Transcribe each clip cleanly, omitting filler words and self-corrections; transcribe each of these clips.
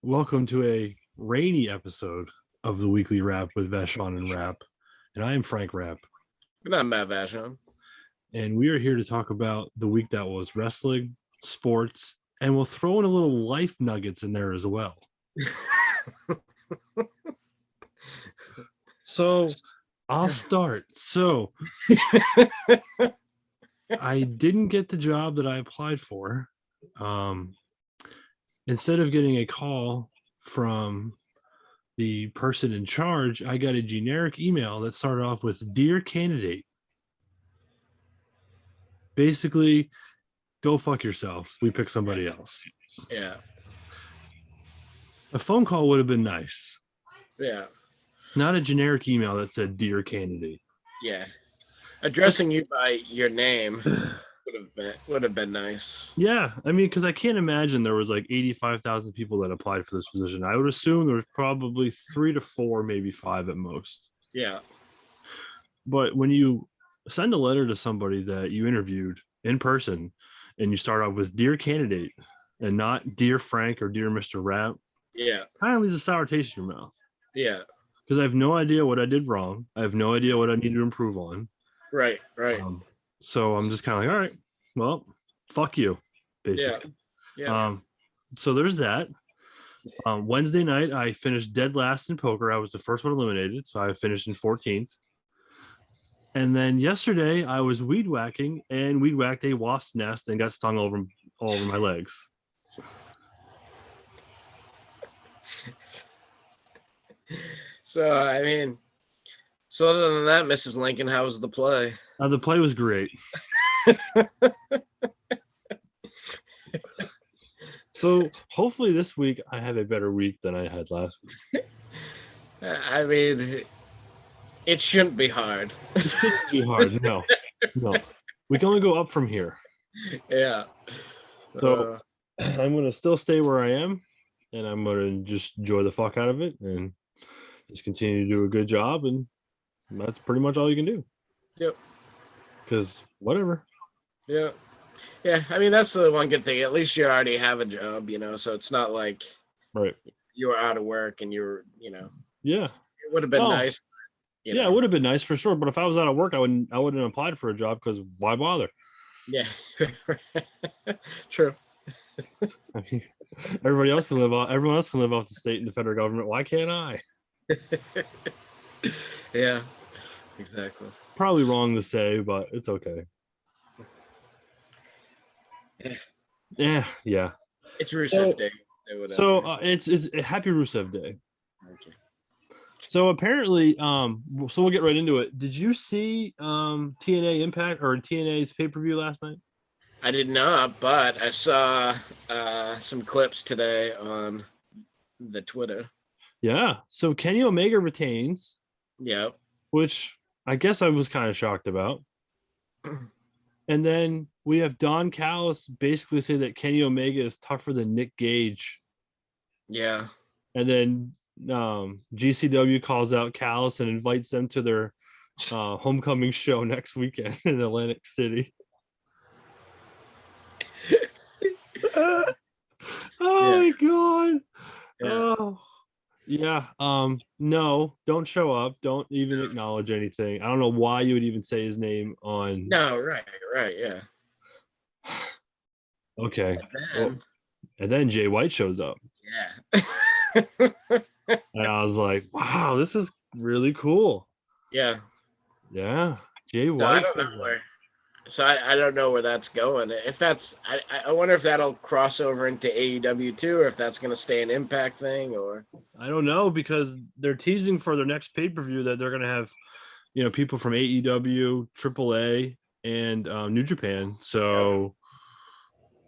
Welcome to a rainy episode of the Weekly Wrap with Vachon and Rapp. And I am Frank Rapp. Good night, Matt Vachon. And we are here to talk about the week that was wrestling, sports, and we'll throw in a little life nuggets in there as well. So I'll start. So I didn't get the job that I applied for. Instead of getting a call from the person in charge, I got a generic email that started off with "Dear candidate." Basically, go fuck yourself. We pick somebody else. Yeah. A phone call would have been nice. Yeah. Not a generic email that said "Dear candidate." Yeah. Addressing you by your name would have been nice. Yeah, I mean, because I can't imagine there was like 85,000 people that applied for this position. I would assume there was probably 3 to 4, maybe 5 at most. Yeah. But when you send a letter to somebody that you interviewed in person and you start off with "Dear candidate" and not "Dear Frank" or "Dear Mr. Rapp," Yeah. kind of leaves a sour taste in your mouth. Yeah. Because I have no idea what I did wrong. I have no idea what I need to improve on. Right. Right. So I'm just kind of like, all right, well, fuck you, basically. Yeah. So there's that. Wednesday night, I finished dead last in poker. I was the first one eliminated, so I finished in 14th. And then yesterday, I was weed whacking and weed whacked a wasp's nest and got stung all over my legs. So I mean, so other than that, Mrs. Lincoln, how was the play? The play was great. So hopefully this week I have a better week than I had last week. I mean, it shouldn't be hard. It shouldn't be hard. No. We can only go up from here. Yeah. So I'm going to still stay where I am, and I'm going to just enjoy the fuck out of it and just continue to do a good job. And that's pretty much all you can do. Yep. Because whatever. Yeah. Yeah. I mean, that's the one good thing. At least you already have a job, so it's not like right. You were out of work and you're, Yeah. It would have been nice. Yeah, it would have been nice for sure. But if I was out of work, I wouldn't have applied for a job because why bother? Yeah. True. I mean, everyone else can live off the state and the federal government. Why can't I? Yeah, exactly. Probably wrong to say, but it's okay. Yeah. It's Rusev Day. So it's a happy Rusev Day. Okay. So apparently, so we'll get right into it. Did you see TNA Impact or TNA's pay-per-view last night? I did not, but I saw some clips today on the Twitter. Yeah. So Kenny Omega retains. Yep. Which I guess I was kind of shocked about. And then we have Don Callis basically say that Kenny Omega is tougher than Nick Gage. Yeah. And then GCW calls out Callis and invites them to their homecoming show next weekend in Atlantic City. My God. Yeah. Oh. Yeah. No, don't show up. Don't even acknowledge anything. I don't know why you would even say his name on. No, right, yeah. Okay. And then Jay White shows up. Yeah. And I was like, wow, this is really cool. Yeah. Yeah. Jay White. So I don't know where that's going. If that's, I wonder if that'll cross over into AEW too, or if that's going to stay an Impact thing, or I don't know, because they're teasing for their next pay-per-view that they're going to have, people from AEW, AAA, and New Japan. So,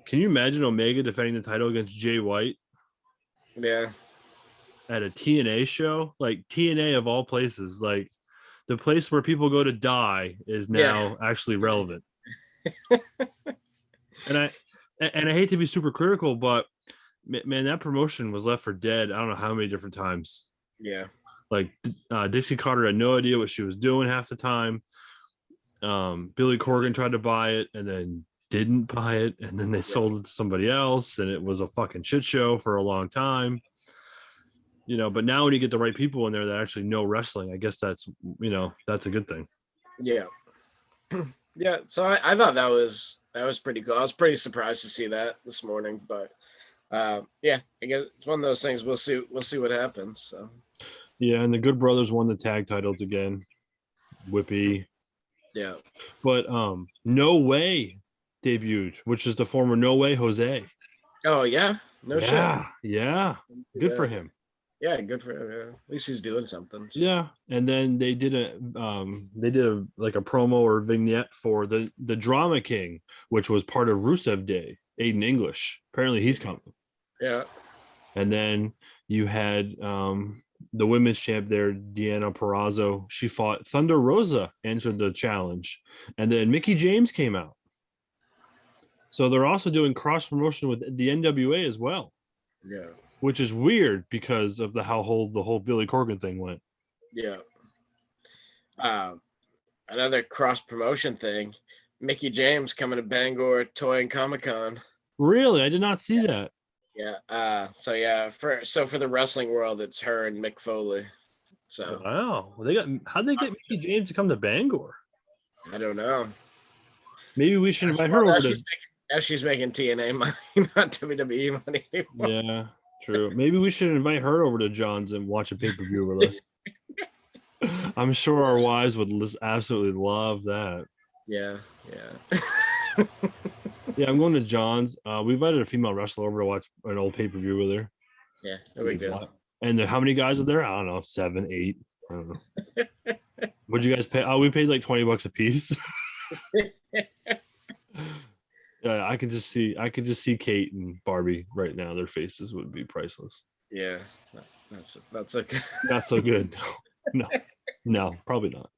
can you imagine Omega defending the title against Jay White? Yeah. At a TNA show, like TNA of all places, like the place where people go to die is now actually relevant. And I hate to be super critical, but man, that promotion was left for dead. I don't know how many different times. Yeah. Like Dixie Carter had no idea what she was doing half the time. Billy Corgan tried to buy it and then didn't buy it, and then they sold it to somebody else, and it was a fucking shit show for a long time. But now when you get the right people in there that actually know wrestling, I guess that's a good thing. Yeah. Yeah. So I thought that was pretty cool. I was pretty surprised to see that this morning, but yeah, I guess it's one of those things. We'll see what happens. So Yeah, and the Good Brothers won the tag titles again. Whippy. yeah. But No Way debuted, which is the former No Way Jose. Oh yeah. No shit. Yeah. Good for Yeah. him. Yeah, good for him. Yeah. At least he's doing something. So. Yeah, and then they did a like a promo or vignette for the Drama King, which was part of Rusev Day. Aiden English. Apparently he's coming. Yeah. And then you had the women's champ there, Deanna Perrazzo. She fought Thunder Rosa, answered the challenge, and then Mickey James came out. So they're also doing cross promotion with the NWA as well. Yeah. Which is weird because of the whole Billy Corgan thing went. Yeah. Another cross promotion thing. Mickey James coming to Bangor Toy and Comic Con. Really, I did not see that. Yeah. So yeah, for the wrestling world, it's her and Mick Foley. So wow, how'd they get Mickey James to come to Bangor? I don't know. Maybe we should invite her over to. Now she's making TNA money, not WWE money anymore. Yeah, true. Maybe we should invite her over to John's and watch a pay-per-view with us. I'm sure our wives would absolutely love that. Yeah. Yeah, I'm going to John's. We invited a female wrestler over to watch an old pay-per-view with her. Yeah, no big deal. And how many guys are there? I don't know, 7, 8. I don't know. What'd you guys pay? Oh, we paid like $20 a piece. Yeah, I could just see Kate and Barbie right now. Their faces would be priceless. Yeah, that's okay. Not so good. No, probably not.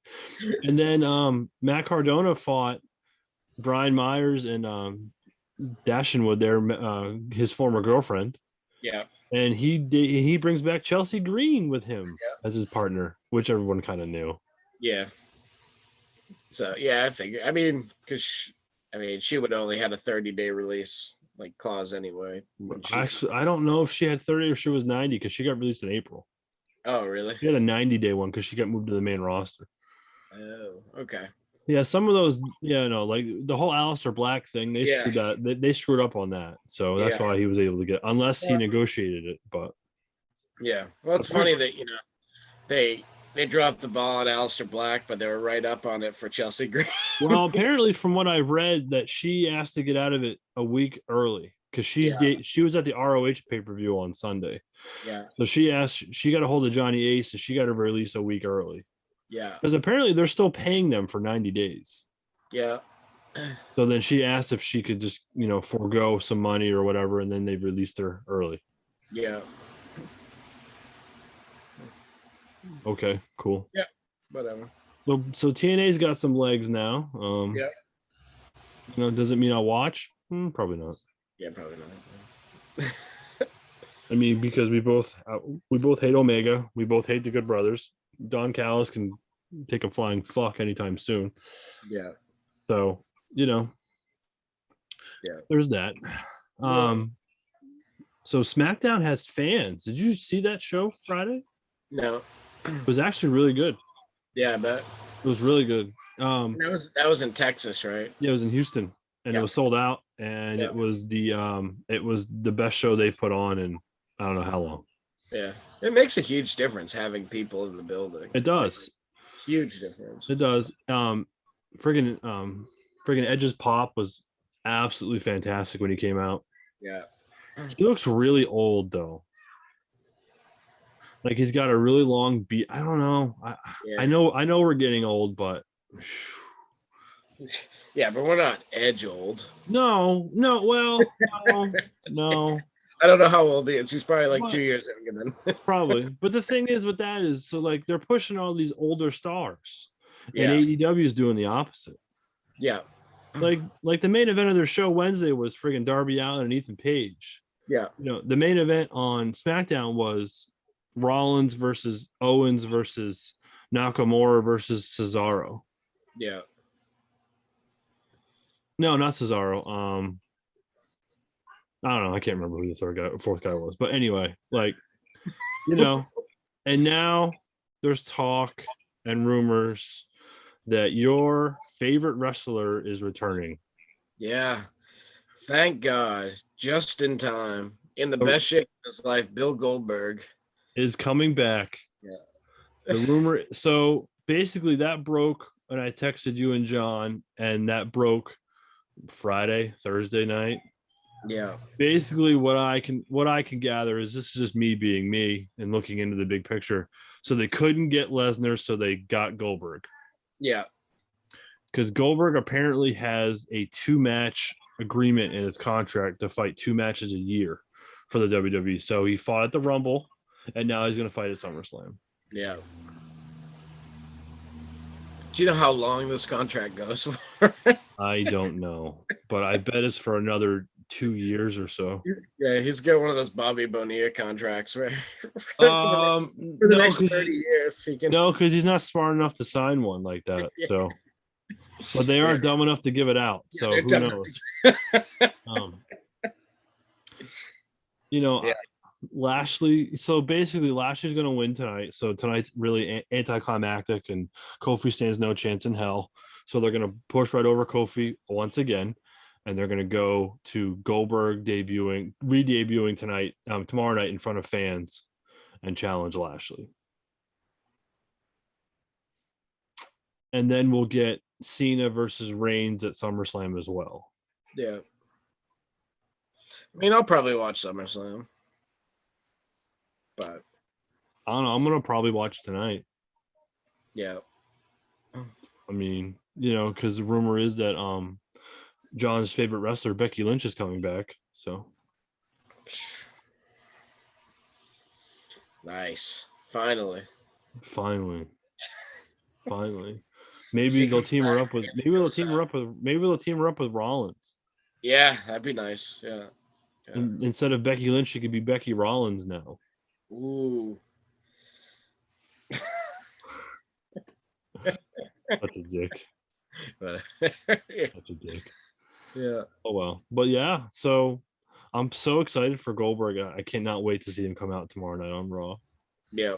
And then Matt Cardona fought Brian Myers and Dashenwood there, his former girlfriend. Yeah. And he brings back Chelsea Green with him as his partner, which everyone kind of knew. Yeah. So yeah, I figure. I mean, because she would only had a 30-day release clause anyway. Actually, I don't know if she had 30 or she was 90 because she got released in April. Oh, really? She had a 90-day one because she got moved to the main roster. Oh, okay. Yeah, some of those, like the whole Aleister Black thing, they screwed up on that. So that's why he was able to get, unless he negotiated it. But yeah, well, it's funny that they dropped the ball on Aleister Black, but they were right up on it for Chelsea Green. Well, apparently, from what I've read, that she asked to get out of it a week early because she was at the ROH pay-per-view on Sunday. Yeah. So she got a hold of Johnny Ace, and she got her release a week early. Yeah. Because apparently they're still paying them for 90 days. Yeah. So then she asked if she could just, forego some money or whatever, and then they released her early. Yeah. Okay, cool. Yeah, whatever. So TNA's got some legs now. Does it mean I'll watch? Probably not. Yeah, probably not. I mean, because we both hate Omega. We both hate the Good Brothers. Don Callis can take a flying fuck anytime soon. Yeah. So, Yeah. There's that. So SmackDown has fans. Did you see that show Friday? No. It was actually really good. Yeah, I bet. It was really good. That was in Texas, right? Yeah, it was in Houston, and it was sold out, and it was the best show they've put on in I don't know how long. Yeah, it makes a huge difference having people in the building. It does. Huge difference. It does. Friggin' Edge's pop was absolutely fantastic when he came out. Yeah. He looks really old though. Like he's got a really long beat. I don't know. I know we're getting old, but yeah, but we're not Edge old. No. Well, no. I don't know how old he is. He's probably like 2 years younger than. Probably. But the thing is with that is, so like they're pushing all these older stars, Yeah. and AEW is doing the opposite. Yeah. Like the main event of their show Wednesday was friggin' Darby Allin and Ethan Page. Yeah. The main event on SmackDown was Rollins versus Owens versus Nakamura versus Cesaro. Yeah. No, not Cesaro. I don't know. I can't remember who the fourth guy was. But anyway, like You know, and now there's talk and rumors that your favorite wrestler is returning. Yeah. Thank God. Just in time. In the best shape of his life, Bill Goldberg. Is coming back. Yeah. The rumor. So basically, that broke, and I texted you and John, and that broke Thursday night. Yeah. Basically, what I can gather is this is just me being me and looking into the big picture. So they couldn't get Lesnar, so they got Goldberg. Yeah. Because Goldberg apparently has a 2-match agreement in his contract to fight 2 matches a year for the WWE. So he fought at the Rumble, and now he's going to fight at SummerSlam. Yeah. Do you know how long this contract goes for? I don't know, but I bet it's for another 2 years or so. Yeah, he's got one of those Bobby Bonilla contracts, right? For the next 30 years, he can. No, because he's not smart enough to sign one like that. Yeah. So, but they are dumb enough to give it out. Yeah, So who knows? Yeah. Lashley. So basically, Lashley's going to win tonight. So tonight's really anticlimactic, and Kofi stands no chance in hell. So they're going to push right over Kofi once again, and they're going to go to Goldberg re-debuting tonight, tomorrow night in front of fans, and challenge Lashley. And then we'll get Cena versus Reigns at SummerSlam as well. Yeah. I mean, I'll probably watch SummerSlam. But I don't know. I'm going to probably watch tonight. Yeah. I mean, because the rumor is that John's favorite wrestler, Becky Lynch, is coming back. So nice. Finally. Maybe they'll team her up with Rollins. Yeah, that'd be nice. Yeah. Instead of Becky Lynch, she could be Becky Rollins now. Ooh. Such a dick. Such a dick. Yeah. Oh well. But yeah, so I'm so excited for Goldberg. I cannot wait to see him come out tomorrow night on Raw. Yeah.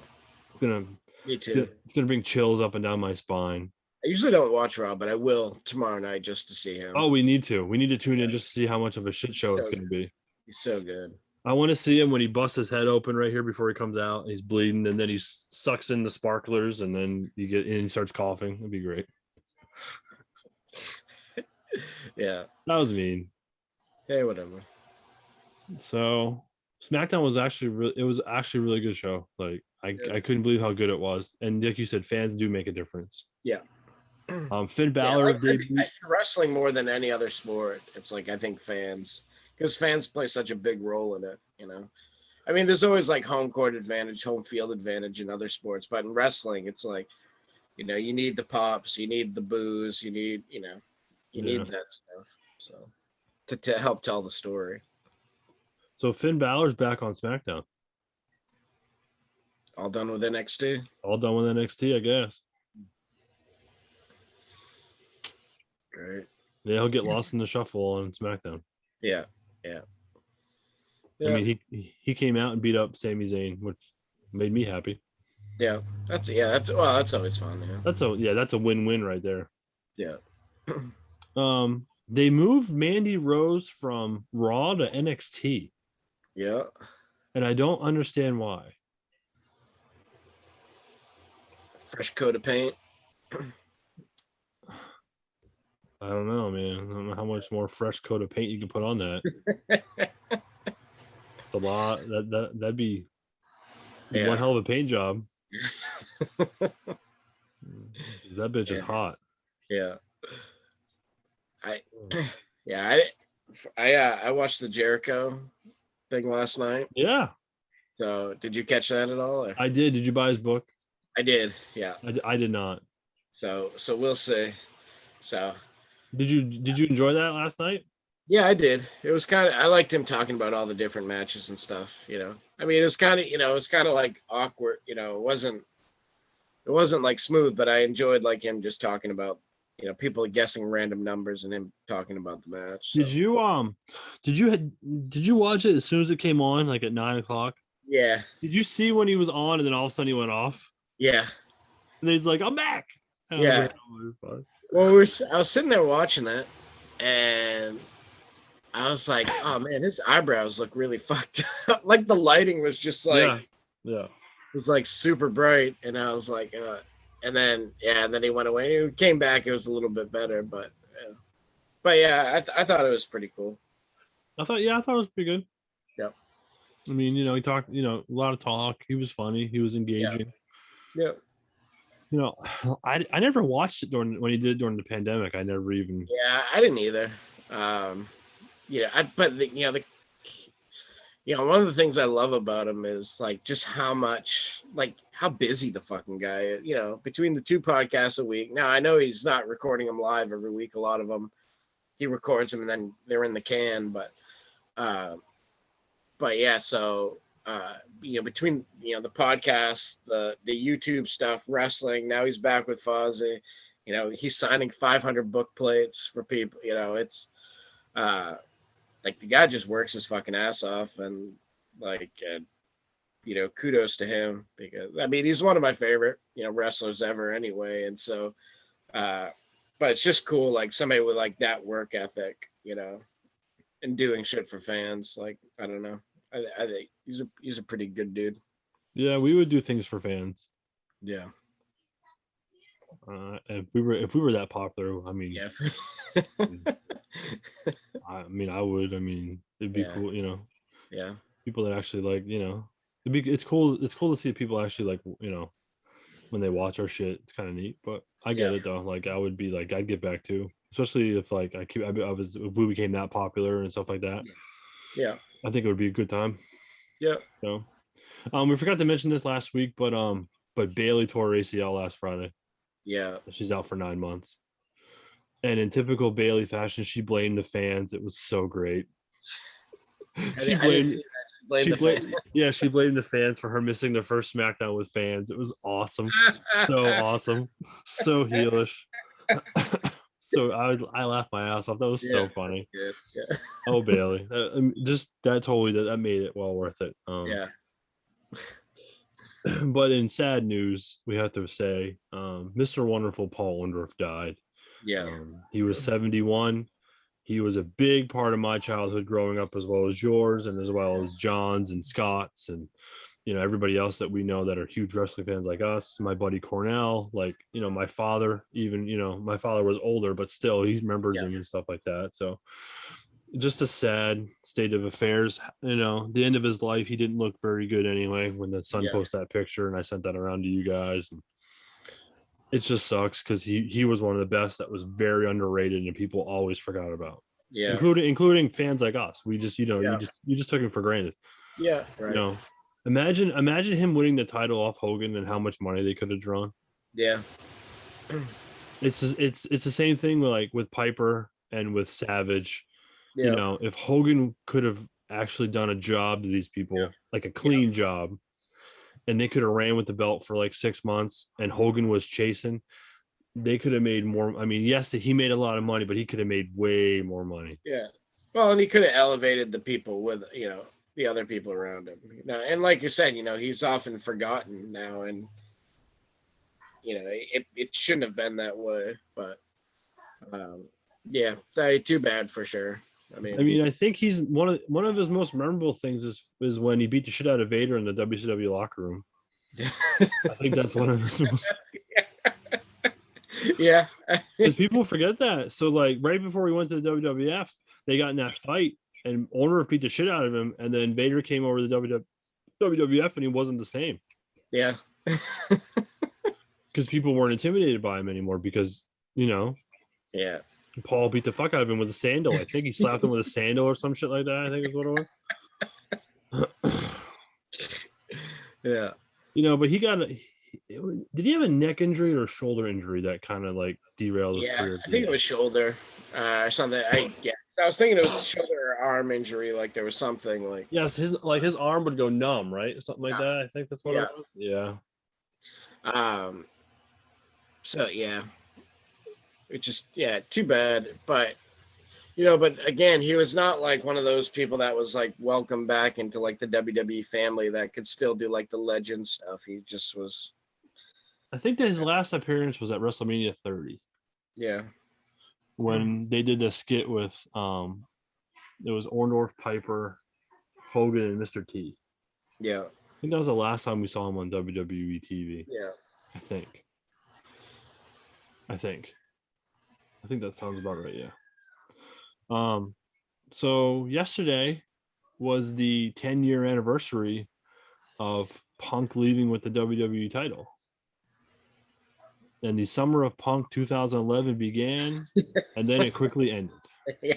Me too. It's gonna bring chills up and down my spine. I usually don't watch Raw, but I will tomorrow night just to see him. Oh, we need to. We need to tune in just to see how much of a shit show it's gonna be. He's so good. I want to see him when he busts his head open right here before he comes out. And he's bleeding, and then he sucks in the sparklers, and then he starts coughing. It'd be great. Yeah. That was mean. Hey, whatever. So SmackDown was actually a really good show. Like I couldn't believe how good it was. And like you said, fans do make a difference. Yeah. Finn Balor I think wrestling more than any other sport. It's like I think because fans play such a big role in it, I mean, there's always like home court advantage, home field advantage in other sports, but in wrestling, it's like, you need the pops, you need the boos, you need that stuff. So to help tell the story. So Finn Balor's back on SmackDown. All done with NXT? All done with NXT, I guess. Right. Yeah, he'll get lost in the shuffle on SmackDown. Yeah. I mean, he came out and beat up Sami Zayn, which made me happy. Yeah, that's always fun. Yeah, that's a win-win right there. Yeah. They moved Mandy Rose from Raw to NXT. Yeah. And I don't understand why. Fresh coat of paint. I don't know, man. I don't know how much more fresh coat of paint you can put on that. It's a lot. That'd be one hell of a paint job. That bitch is hot. Yeah. I watched the Jericho thing last night. Yeah. So did you catch that at all? Or? I did. Did you buy his book? I did. Yeah. I did not. So we'll see. So. Did you enjoy that last night? Yeah, I did. It was I liked him talking about all the different matches and stuff, I mean, it was kind of like awkward, it wasn't like smooth, but I enjoyed like him just talking about, people guessing random numbers and him talking about the match. So. Did you watch it as soon as it came on, like at 9:00? Yeah. Did you see when he was on and then all of a sudden he went off? Yeah. And he's like, I'm back. And I was Yeah. like, oh my God. Well, I was sitting there watching that, and I was like, oh man, his eyebrows look really fucked up. Like the lighting was just like, Yeah. Yeah. was like super bright, and I was like, and then he went away. He came back, it was a little bit better, but yeah, I thought it was pretty cool. I thought it was pretty good. Yep. I mean, he talked, a lot of talk. He was funny. He was engaging. Yep. I never watched it when he did it during the pandemic. I never even. Yeah, I didn't either. One of the things I love about him is like just how busy the fucking guy is. Between the 2 podcasts a week. Now I know he's not recording them live every week. A lot of them he records them and then they're in the can. But yeah, so between the podcast, the YouTube stuff, wrestling. Now he's back with Fozzy. He's signing 500 book plates for people. It's like the guy just works his fucking ass off, and kudos to him, because I mean he's one of my favorite wrestlers ever anyway, and so but it's just cool, like somebody with like that work ethic, and doing shit for fans. Like I don't know, I think he's a pretty good dude. Yeah, we would do things for fans. Yeah. If we were that popular, I mean, Yeah. I would. I mean, it'd be cool, Yeah. people that actually like, it's cool. It's cool to see people actually like, when they watch our shit. It's kind of neat. But I get it though. Like I would be like, I'd get back to, especially if like if we became that popular and stuff like that. Yeah. I think it would be a good time. Yeah. We forgot to mention this last week, but Bailey tore her ACL last Friday. Yeah. She's out for 9 months. And in typical Bailey fashion, she blamed the fans. It was so great. She blamed the fans for her missing the first SmackDown with fans. It was awesome. So awesome. So heelish. So I laughed my ass off. That was so funny. Yeah. Oh, Bailey. That made it well worth it. Yeah. But in sad news, we have to say, Mr. Wonderful Paul Orndorff died. Yeah. He was 71. He was a big part of my childhood growing up, as well as yours, and as well as John's and Scott's, and everybody else that we know that are huge wrestling fans like us. My buddy Cornell, like my father, even my father was older, but still he remembers him and stuff like that. So just a sad state of affairs. The end of his life, he didn't look very good anyway when the son posted that picture, and I sent that around to you guys. And it just sucks because he was one of the best that was very underrated and people always forgot about. Yeah. Including fans like us. We just, you just took him for granted. Yeah. Right. Imagine him winning the title off Hogan and how much money they could have drawn. Yeah. It's the same thing with Piper and with Savage. Yeah. If Hogan could have actually done a job to these people, like a clean job, and they could have ran with the belt for like 6 months, and Hogan was chasing, they could have made more. I mean, yes, he made a lot of money, but he could have made way more money. Yeah. Well, and he could have elevated the people with, the other people around him. And like you said, he's often forgotten now, and it shouldn't have been that way. But too bad for sure. I mean, I think he's one of his most memorable things is when he beat the shit out of Vader in the WCW locker room. I think that's one of his most. Yeah. Because people forget that. So like right before we went to the WWF, they got in that fight, and Orndorff beat the shit out of him, and then Vader came over to the WWF, and he wasn't the same. Yeah. Because people weren't intimidated by him anymore because Yeah. Paul beat the fuck out of him with a sandal. I think he slapped him with a sandal or some shit like that. I think is what it was. Yeah. But did he have a neck injury or a shoulder injury that kind of like derailed his career? I think it was shoulder or something. I was thinking it was shoulder or arm injury. Like there was something like. Yes, his arm would go numb, right? Or something like that. I think that's what it was. Yeah. So yeah. It's just too bad, but But again, he was not like one of those people that was like welcome back into like the WWE family that could still do like the legend stuff. He just was. I think that his last appearance was at WrestleMania 30 Yeah. when they did the skit with it was Orndorff, Piper, Hogan, and Mr. T. Yeah. I think that was the last time we saw him on WWE TV. Yeah. I think that sounds about right. Yeah. So yesterday was the 10-year anniversary of Punk leaving with the WWE title. And the summer of Punk 2011 began, and then it quickly ended. Yeah.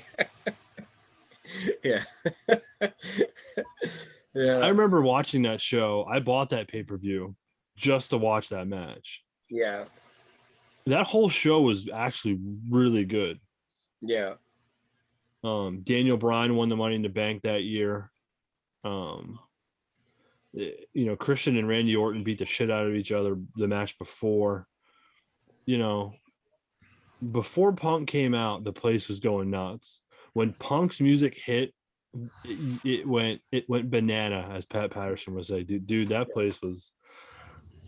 Yeah. Yeah. I remember watching that show. I bought that pay-per-view just to watch that match. Yeah. That whole show was actually really good. Yeah. Daniel Bryan won the Money in the Bank that year. Christian and Randy Orton beat the shit out of each other the match before. Before Punk came out, the place was going nuts. When Punk's music hit, it went banana, as Pat Patterson would say. Dude, that place was,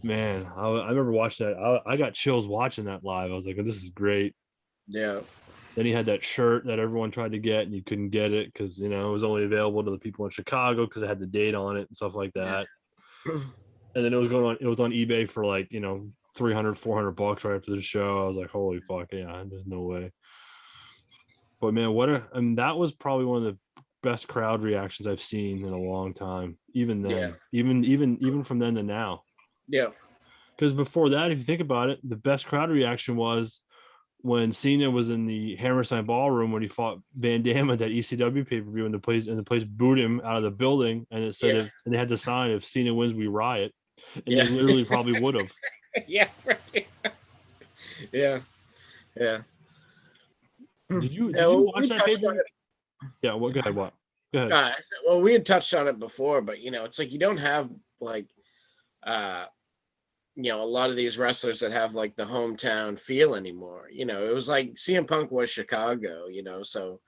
man. I remember watching that. I got chills watching that live. I was like, oh, this is great. Yeah. Then he had that shirt that everyone tried to get, and you couldn't get it because it was only available to the people in Chicago because it had the date on it and stuff like that. Yeah. And then it was on eBay for like $300-$400 right after the show. I was like, holy fuck, yeah, there's no way. But man, that was probably one of the best crowd reactions I've seen in a long time. Even then, even from then to now. Yeah. Because before that, if you think about it, the best crowd reaction was when Cena was in the Hammerstein Ballroom when he fought Van Damme at that ECW pay-per-view, and the place booed him out of the building, and it said, and they had the sign, "If Cena wins, we riot," and they literally probably would have. Yeah. Right. Yeah. Yeah. Did you watch that pay-per-view? Yeah. What? Go ahead. What? Go ahead. Well, we had touched on it before, but it's like you don't have like, a lot of these wrestlers that have like the hometown feel anymore. It was like CM Punk was Chicago. So,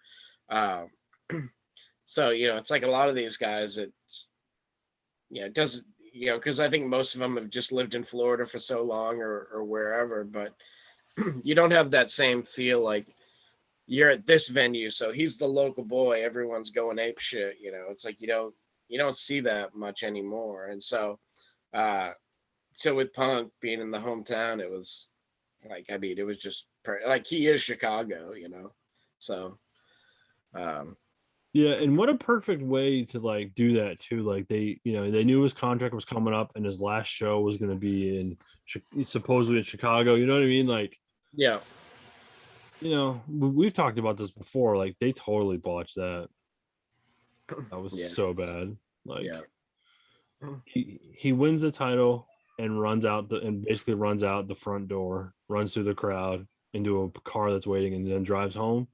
it's like a lot of these guys. It doesn't. Because I think most of them have just lived in Florida for so long or wherever, but you don't have that same feel like you're at this venue, so he's the local boy, everyone's going ape shit. It's like you don't see that much anymore. And so with Punk being in the hometown, it was like, it was just like he is Chicago. So yeah, and what a perfect way to like do that too. Like they knew his contract was coming up, and his last show was going to be supposedly in Chicago. You know what I mean? Like, yeah. We've talked about this before. Like, they totally botched that. That was so bad. Like, he wins the title and basically runs out the front door, runs through the crowd into a car that's waiting, and then drives home.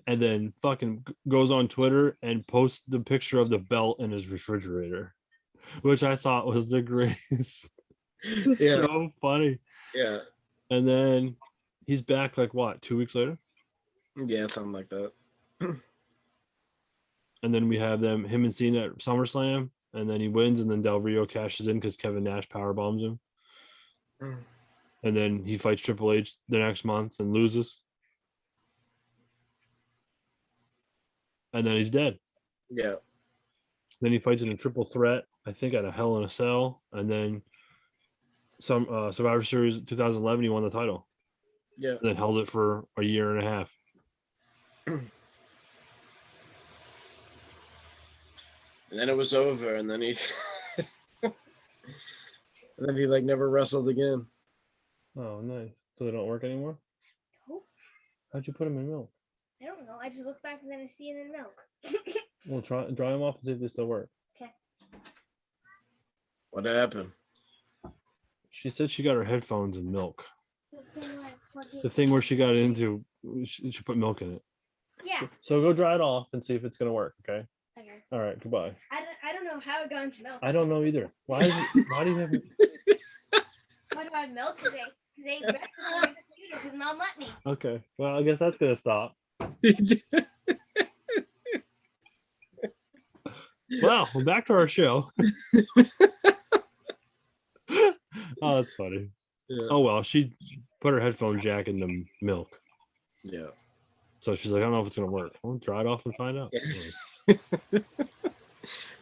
And then fucking goes on Twitter and posts the picture of the belt in his refrigerator, which I thought was the greatest. So funny. Yeah. And then he's back like what, 2 weeks later? Yeah, something like that. And then we have him and Cena at SummerSlam, and then he wins, and then Del Rio cashes in because Kevin Nash powerbombs him. And then he fights Triple H the next month and loses. And then he's dead. Yeah. Then he fights in a triple threat, I think at a Hell in a Cell, and then some Survivor Series 2011, he won the title. Yeah. And then held it for a year and a half. And then it was over, and then he like never wrestled again. Oh, nice. So they don't work anymore? Nope. How'd you put them in milk? I don't know. I just look back and then I see it in milk. Well, dry them off and see if they still work. Okay. What happened? She said she got her headphones in milk. The thing where she got into, she put milk in it. Yeah. So go dry it off and see if it's gonna work. Okay. Okay. All right. Goodbye. I don't know how it got into milk. I don't know either. Why do you have? Why do I have milk? Because they read the computer because Mom let me. Okay. Well, I guess that's gonna stop. Well, back to our show. Oh, that's funny. Yeah. Oh well, she put her headphone jack in the milk. Yeah. So she's like, I don't know if it's gonna work. We'll dry it off and find out. Yeah.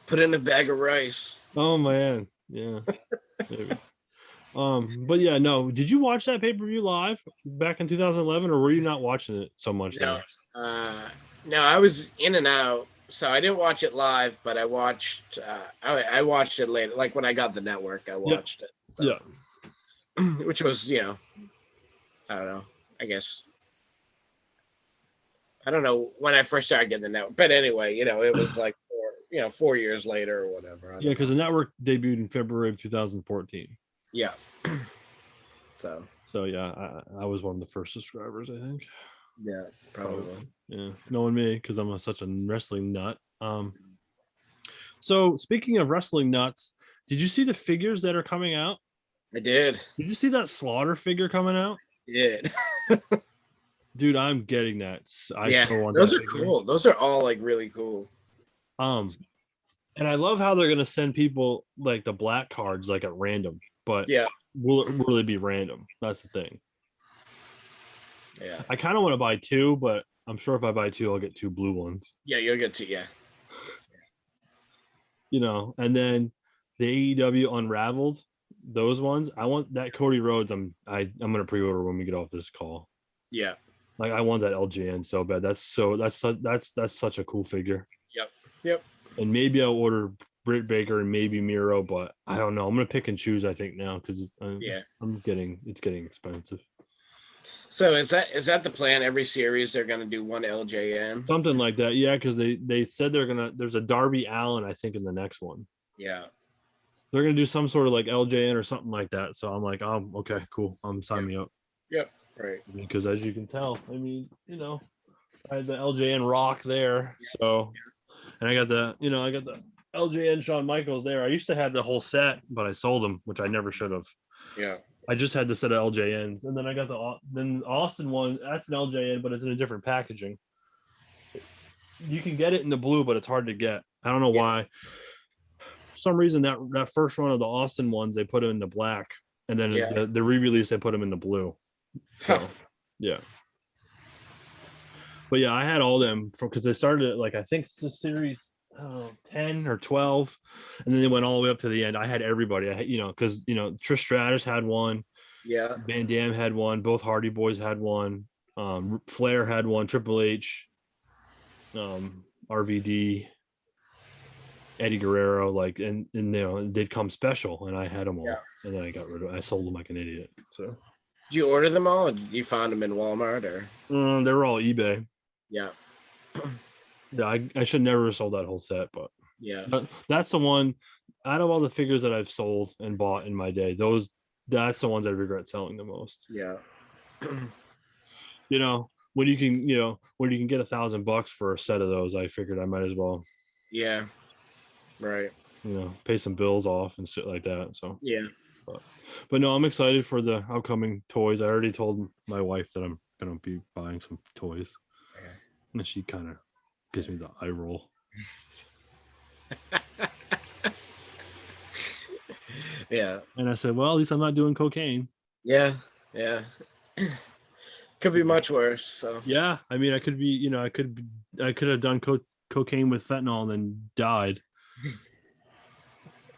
Put in a bag of rice. Oh man. Yeah. Maybe. But yeah, no. Did you watch that pay-per-view live back in 2011, or were you not watching it so much No, then? no, I was in and out, so I didn't watch it live, but I watched. I watched it later, like when I got the network. I watched it. So, Yeah. which was, I don't know. I guess I don't know when I first started getting the network, but anyway, it was like 4 years later or whatever. Yeah, because the network debuted in February of 2014. Yeah. So yeah, I was one of the first subscribers, I think. Yeah, probably. Yeah, knowing me, because I'm such a wrestling nut. So speaking of wrestling nuts, did you see the figures that are coming out? I did. Did you see that Slaughter figure coming out? Yeah. Dude, I'm getting that. Yeah, so want those that are figure. cool. Those are all like really cool. And I love how they're gonna send people like the black cards like at random, but Yeah. will it really be random? That's the thing. Yeah. I kind of want to buy two, but I'm sure if I buy two, I'll get two blue ones. Yeah, you'll get to And then the AEW Unraveled, those ones. I want that Cody Rhodes. I'm gonna pre-order when we get off this call. Yeah. Like I want that LJN so bad. That's such a cool figure. Yep. And maybe I'll order Britt Baker and maybe Miro, but I don't know. I'm gonna pick and choose. I think now because it's getting expensive. So is that the plan? Every series they're gonna do one LJN. Something like that, yeah. Because they said there's a Darby Allin, I think, in the next one. Yeah. They're gonna do some sort of like LJN or something like that. So I'm like, okay, cool. Sign me up. Yep. Right. Because as you can tell, I mean, I had the LJN Rock there. So, and I got the LJN Shawn Michaels there. I used to have the whole set, but I sold them, which I never should have. Yeah. I just had the set of LJNs, and then I got the Austin one. That's an LJN, but it's in a different packaging. You can get it in the blue, but it's hard to get. I don't know why. For some reason, that first one of the Austin ones, they put it in the black, and then the re-release they put them in the blue. So, yeah. But yeah, I had all them because they started at, like, I think it's the series 10 or 12, and then they went all the way up to the end. I had everybody. I had, because Trish Stratus had one. Yeah. Van Dam had one. Both Hardy Boys had one. Flair had one. Triple H, RVD, Eddie Guerrero, like, and they'd come special, and I had them all. Yeah. And then I sold them like an idiot. So, did you order them all? Or did you find them in Walmart or? they were all eBay. Yeah. Yeah, I should never have sold that whole set, but yeah, that's the one out of all the figures that I've sold and bought in my day. That's the ones I regret selling the most. Yeah. When you can get $1,000 for a set of those, I figured I might as well. Yeah. Right. Pay some bills off and shit like that. So yeah. But no, I'm excited for the upcoming toys. I already told my wife that I'm gonna be buying some toys, and she kind of gives me the eye roll. Yeah. And I said, well, at least I'm not doing cocaine. Yeah. Could be much worse. So yeah, I mean, I could be, I could have done cocaine with fentanyl and then died.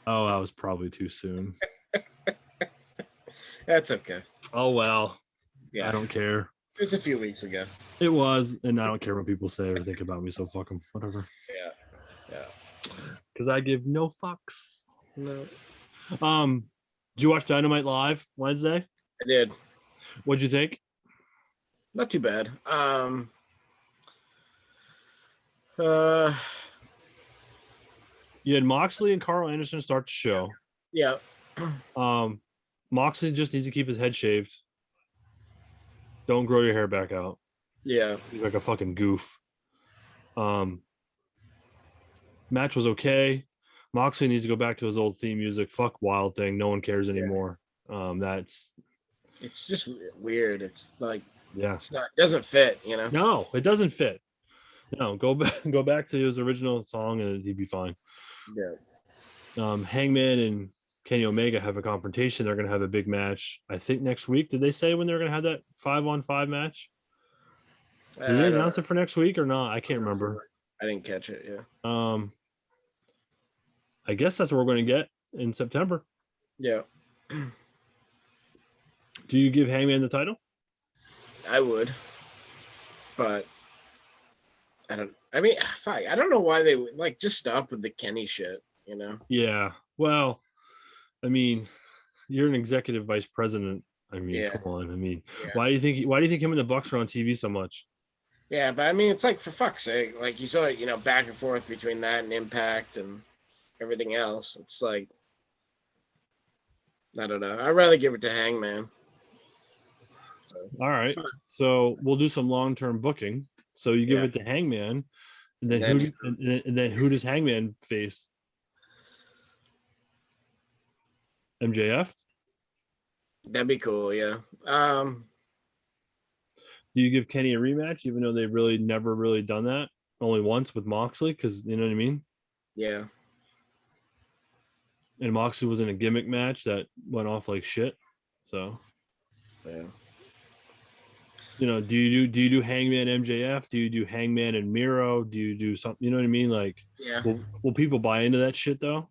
Oh, that was probably too soon. That's okay. Oh well. Yeah, I don't care. It was a few weeks ago. It was, and I don't care what people say or think about me, so fuck them. Whatever. Yeah. Because I give no fucks. No. Did you watch Dynamite Live Wednesday? I did. What'd you think? Not too bad. You had Moxley and Carl Anderson start the show. Yeah. Moxley just needs to keep his head shaved. Don't grow your hair back out. Yeah. He's like a fucking goof. Match was okay. Moxley needs to go back to his old theme music. Fuck Wild Thing. No one cares anymore. It's just weird. It's like Yeah. It's not, doesn't fit, you know? No, it doesn't fit. No, go back to his original song and he'd be fine. Yeah. Hangman and Kenny Omega have a confrontation. They're gonna have a big match. I think next week. Did they say when they're gonna have that 5-on-5 match? Did they announce it for next week or not? I can't remember. I didn't catch it. Yeah. I guess that's what we're going to get in September. Yeah. Do you give Hangman the title? I would, but I don't. I mean, fuck, I don't know why they would like just stop with the Kenny shit. You know? Yeah. Well, I mean, you're an executive vice president. I mean, Yeah. come on. I mean, Yeah. why do you think him and the Bucks are on TV so much? Yeah, but I mean, it's like for fuck's sake, like you saw it, back and forth between that and Impact and everything else. It's like, I don't know. I'd rather give it to Hangman. All right. So we'll do some long-term booking. So you give it to Hangman, and then who does Hangman face? MJF? That'd be cool. Yeah. Do you give Kenny a rematch, even though they've really never really done that? Only once with Moxley, because you know what I mean? Yeah. And Moxley was in a gimmick match that went off like shit. So, Yeah. do you do Hangman MJF? Do you do Hangman and Miro? Do you do something? You know what I mean? Like, Yeah. will people buy into that shit though?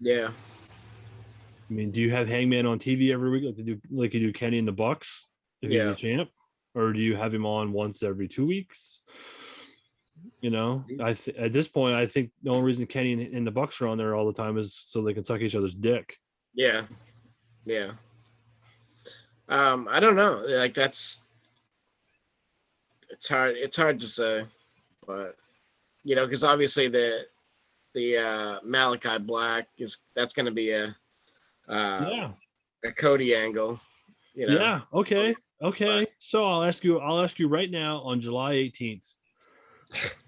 Yeah. I mean, do you have Hangman on TV every week like you do Kenny in the Bucks if he's a champ, or do you have him on once every 2 weeks? At this point, I think the only reason Kenny and the Bucks are on there all the time is so they can suck each other's dick. Yeah. Yeah. I don't know. Like it's hard to say, but because obviously the Malachi Black that's going to be a Cody angle. Yeah. Okay. So I'll ask you right now on July 18th.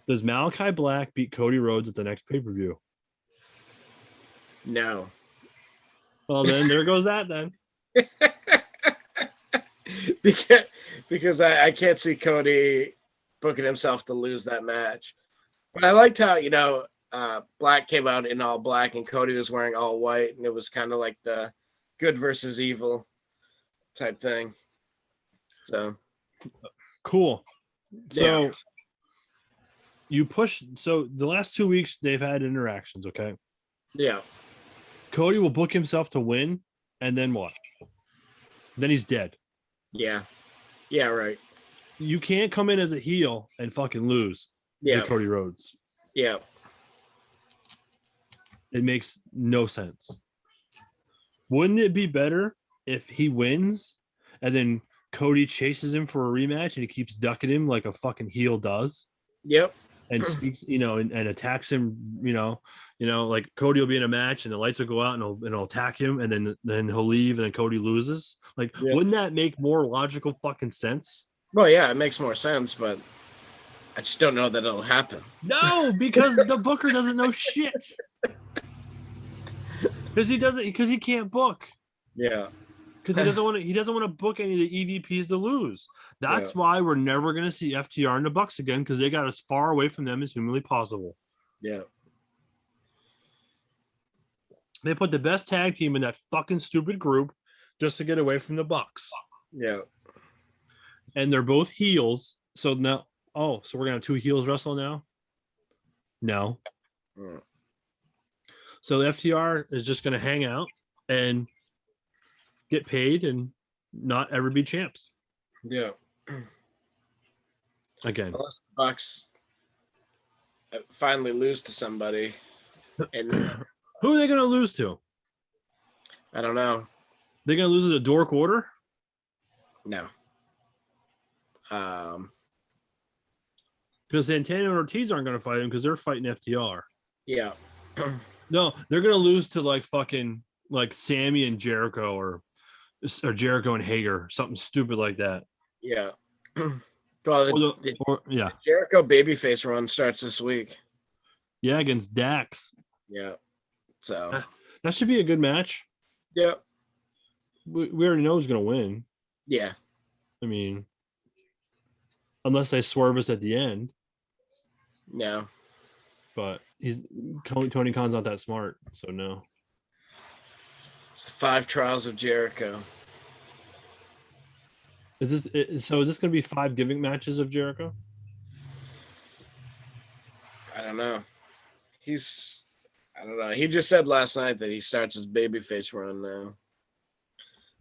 Does Malachi Black beat Cody Rhodes at the next pay-per-view? No. Well, then there goes that then. because I can't see Cody booking himself to lose that match. But I liked how, Black came out in all black and Cody was wearing all white, and it was kind of like the good versus evil type thing. So cool. So so the last 2 weeks they've had interactions, okay? Yeah. Cody will book himself to win, and then what? Then he's dead. Yeah. Yeah, right. You can't come in as a heel and fucking lose to Cody Rhodes. Yeah. It makes no sense. Wouldn't it be better if he wins and then Cody chases him for a rematch and he keeps ducking him like a fucking heel does? Yep. And sneaks, and attacks him, like Cody will be in a match and the lights will go out and he'll attack him and then he'll leave and then Cody loses. Like, wouldn't that make more logical fucking sense? Well, yeah, it makes more sense, but I just don't know that it'll happen. No, because the booker doesn't know shit. Because he can't book. Yeah. Because he doesn't want to book any of the EVPs to lose. That's why we're never going to see FTR and the Bucks again, because they got as far away from them as humanly possible. Yeah. They put the best tag team in that fucking stupid group just to get away from the Bucks. Yeah. And they're both heels. So now, so we're going to have two heels wrestle now? No. So the FTR is just going to hang out and get paid and not ever be champs. Yeah. Again. Unless the Bucks finally lose to somebody. And who are they going to lose to? I don't know. They're going to lose to the Dork Order? No. Because Santana and Ortiz aren't going to fight him because they're fighting FTR. Yeah. No, they're going to lose to like fucking like Sammy and Jericho or Jericho and Hager, something stupid like that. Yeah. Well, the Jericho babyface run starts this week. Yeah, against Dax. Yeah. So that should be a good match. Yeah. We already know who's going to win. Yeah. I mean, unless they swerve us at the end. No. But Tony Khan's not that smart, so no. It's the 5 Trials of Jericho. Is this going to be 5 gimmick matches of Jericho? I don't know. I don't know. He just said last night that he starts his babyface run now.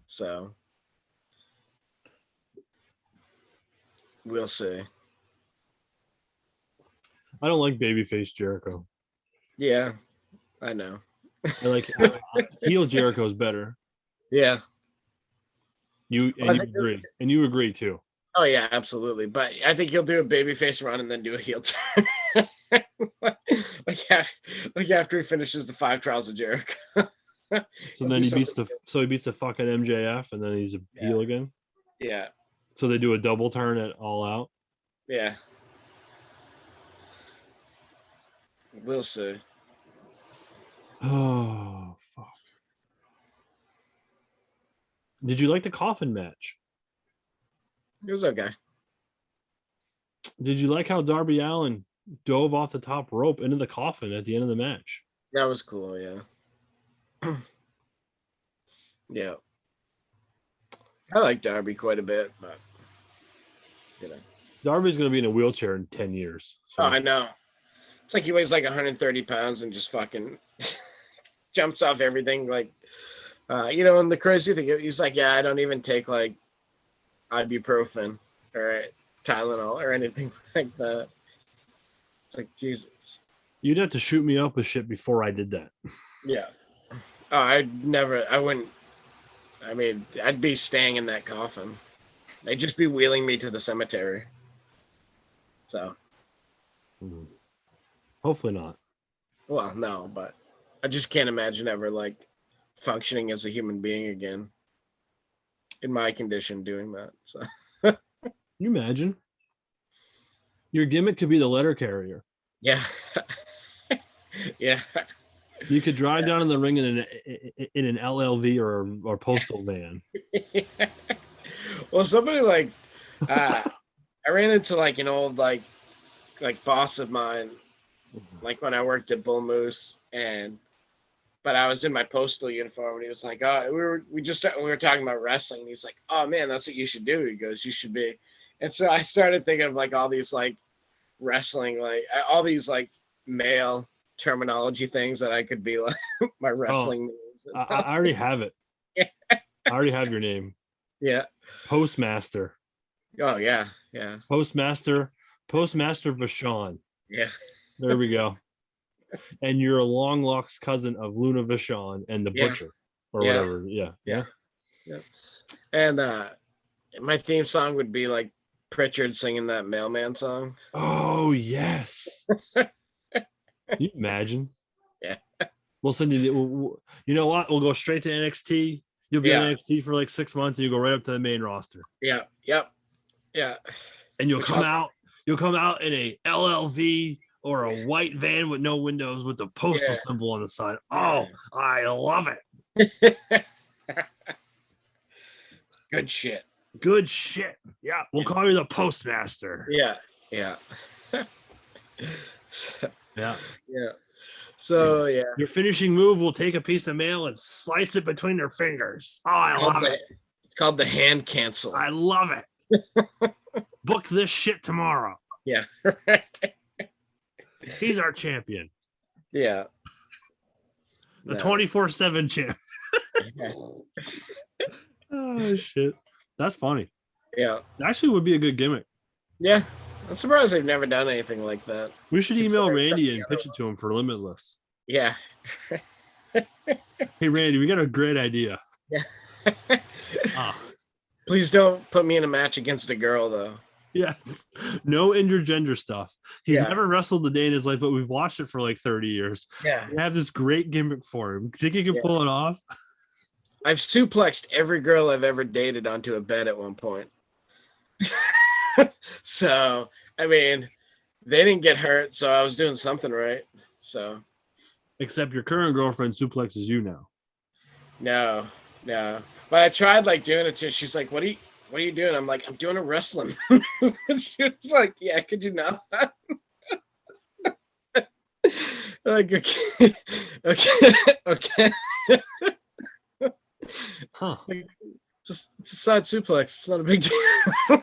So we'll see. I don't like babyface Jericho. Yeah, I know. I like heel Jericho is better. Yeah. You agree, and you agree too. Oh yeah, absolutely. But I think he'll do a babyface run and then do a heel turn, like after he finishes the 5 Trials of Jericho. So then he beats the fucking MJF, and then he's a heel again. Yeah. So they do a double turn at All Out. Yeah. We'll see. Oh fuck! Did you like the coffin match? It was okay. Did you like how Darby Allin dove off the top rope into the coffin at the end of the match? That was cool, yeah. Yeah. I like Darby quite a bit, but Darby's going to be in a wheelchair in 10 years. So. Oh, I know. It's like he weighs like 130 pounds and just fucking jumps off everything. Like, and the crazy thing, he's like, yeah, I don't even take like ibuprofen or Tylenol or anything like that. It's like, Jesus. You'd have to shoot me up with shit before I did that. Yeah. Oh, I wouldn't. I mean, I'd be staying in that coffin. They'd just be wheeling me to the cemetery. So. Hopefully not. Well, no, but I just can't imagine ever like functioning as a human being again in my condition doing that. So. Can you imagine? Your gimmick could be the letter carrier. Yeah. Yeah. You could drive down in the ring in an LLV or postal van. Well, somebody like I ran into like an old like boss of mine, like when I worked at Bull Moose, but I was in my postal uniform, and he was like, "Oh, we were talking about wrestling." And he's like, "Oh man, that's what you should do." He goes, "You should be," and so I started thinking of like all these like wrestling, like all these like male terminology things that I could be like my wrestling names. I already have it. Yeah. I already have your name. Yeah. Postmaster. Oh yeah, yeah. Postmaster Vachon. Yeah. There we go. And you're a long lost cousin of Luna Vachon and the Butcher or whatever. Yeah. Yeah. And my theme song would be like Pritchard singing that Mailman song. Oh yes. Can you imagine? Yeah. We'll send you you know what? We'll go straight to NXT. You'll be on NXT for like 6 months and you go right up to the main roster. Yeah. Yep. Yeah. And you'll come out in a LLV or a white van with no windows with the postal symbol on the side. Oh, I love it. Good shit. Good shit. Yeah. We'll call you the Postmaster. Yeah. Yeah. Yeah. Yeah. So yeah. Your finishing move will take a piece of mail and slice it between their fingers. Oh, I love it. It's called the hand cancel. I love it. Book this shit tomorrow. Yeah. He's our champion. Yeah. The 24/7 champ. Oh shit. That's funny. Yeah. Actually would be a good gimmick. Yeah. I'm surprised they've never done anything like that. We should email Randy and pitch it to him for Limitless. Yeah. Hey Randy, we got a great idea. Yeah. Please don't put me in a match against a girl though. Yes. No intergender stuff. He's never wrestled a day in his life, but we've watched it for like 30 years. Yeah. We have this great gimmick for him. Think you can pull it off? I've suplexed every girl I've ever dated onto a bed at one point. So, I mean, they didn't get hurt, so I was doing something right. So, except your current girlfriend suplexes you now. No. But I tried like doing it to her. She's like, "What are what are you doing? I'm like, I'm doing a wrestling. She was like, yeah, could you not? Like, okay, okay, okay. Huh. It's a side suplex. It's not a big deal.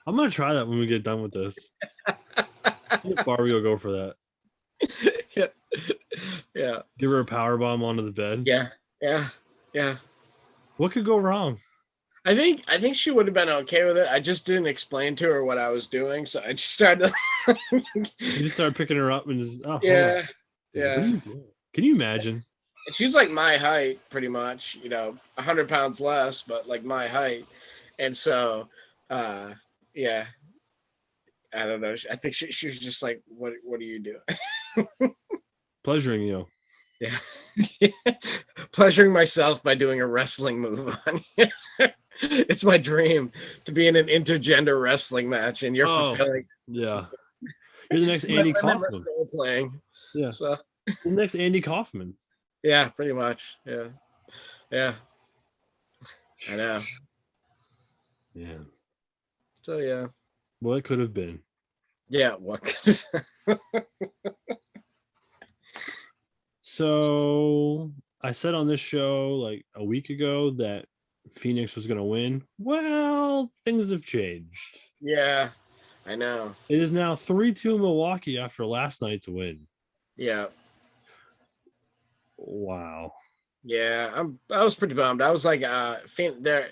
I'm gonna try that when we get done with this. What bar we go for that? Yeah. Yeah. Give her a power bomb onto the bed. Yeah. Yeah. Yeah. What could go wrong? I think she would have been okay with it. I just didn't explain to her what I was doing, so I just started. You just start picking her up and just Yeah. What are Yeah. you doing? Can you imagine? She's like my height, pretty much. 100 pounds less, but like my height, and so, yeah. I don't know. I think she was just like, "What are you doing?" Pleasuring you. Yeah. Pleasuring myself by doing a wrestling move on you. It's my dream to be in an intergender wrestling match, and you're fulfilling. Yeah. You're the next Andy Kaufman. Playing. Yeah. So. The next Andy Kaufman. Yeah, pretty much. Yeah. Yeah. I know. Yeah. So yeah. What could have been? Yeah. What? So I said on this show like a week ago that Phoenix was going to win. Well, things have changed. Yeah, I know. It is now 3-2 Milwaukee after last night's win. Yeah. Wow. Yeah, I was pretty bummed. I was like, there.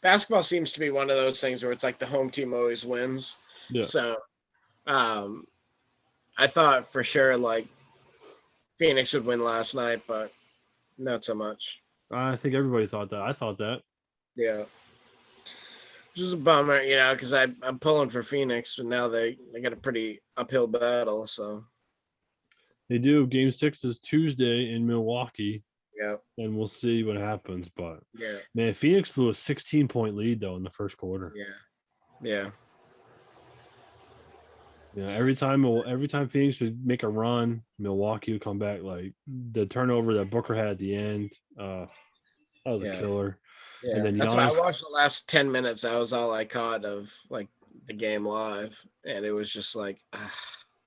Basketball seems to be one of those things where it's like the home team always wins. Yes. So, I thought for sure like Phoenix would win last night, but not so much. I think everybody thought that. I thought that. Yeah. Which is a bummer, because I'm pulling for Phoenix, but now they got a pretty uphill battle. So They do. Game 6 is Tuesday in Milwaukee. yeah, And we'll see what happens. But yeah, man, Phoenix blew a 16-point lead though in the first quarter. yeah. Yeah, every time Phoenix would make a run, Milwaukee would come back. Like the turnover that Booker had at the end, that was a killer. Yeah, and then that's why I watched the last 10 minutes. That was all I caught of like the game live, and it was just like,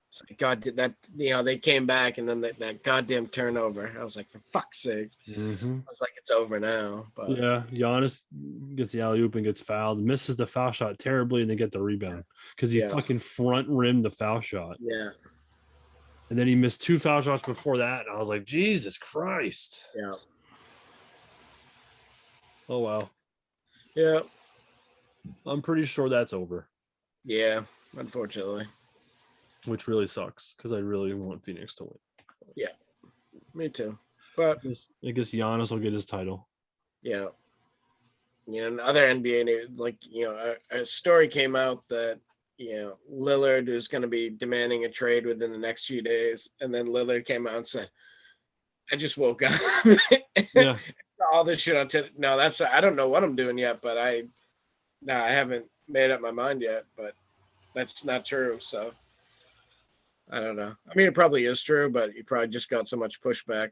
it's like God did that. They came back, and then that goddamn turnover. I was like, for fuck's sake! Mm-hmm. I was like, it's over now. But yeah, Giannis gets the alley oop and gets fouled, misses the foul shot terribly, and they get the rebound because he fucking front rimmed the foul shot. Yeah, and then he missed 2 foul shots before that, and I was like, Jesus Christ! Yeah. Oh well. Yeah. I'm pretty sure that's over. Yeah, unfortunately. Which really sucks because I really want Phoenix to win. Yeah, me too. But I guess Giannis will get his title. Yeah. Other NBA news, like, a story came out that, Lillard is going to be demanding a trade within the next few days. And then Lillard came out and said, I just woke up. Yeah. All this shit on Twitter. No, I don't know what I'm doing yet, but I haven't made up my mind yet, but that's not true. So I don't know. I mean, it probably is true, but he probably just got so much pushback.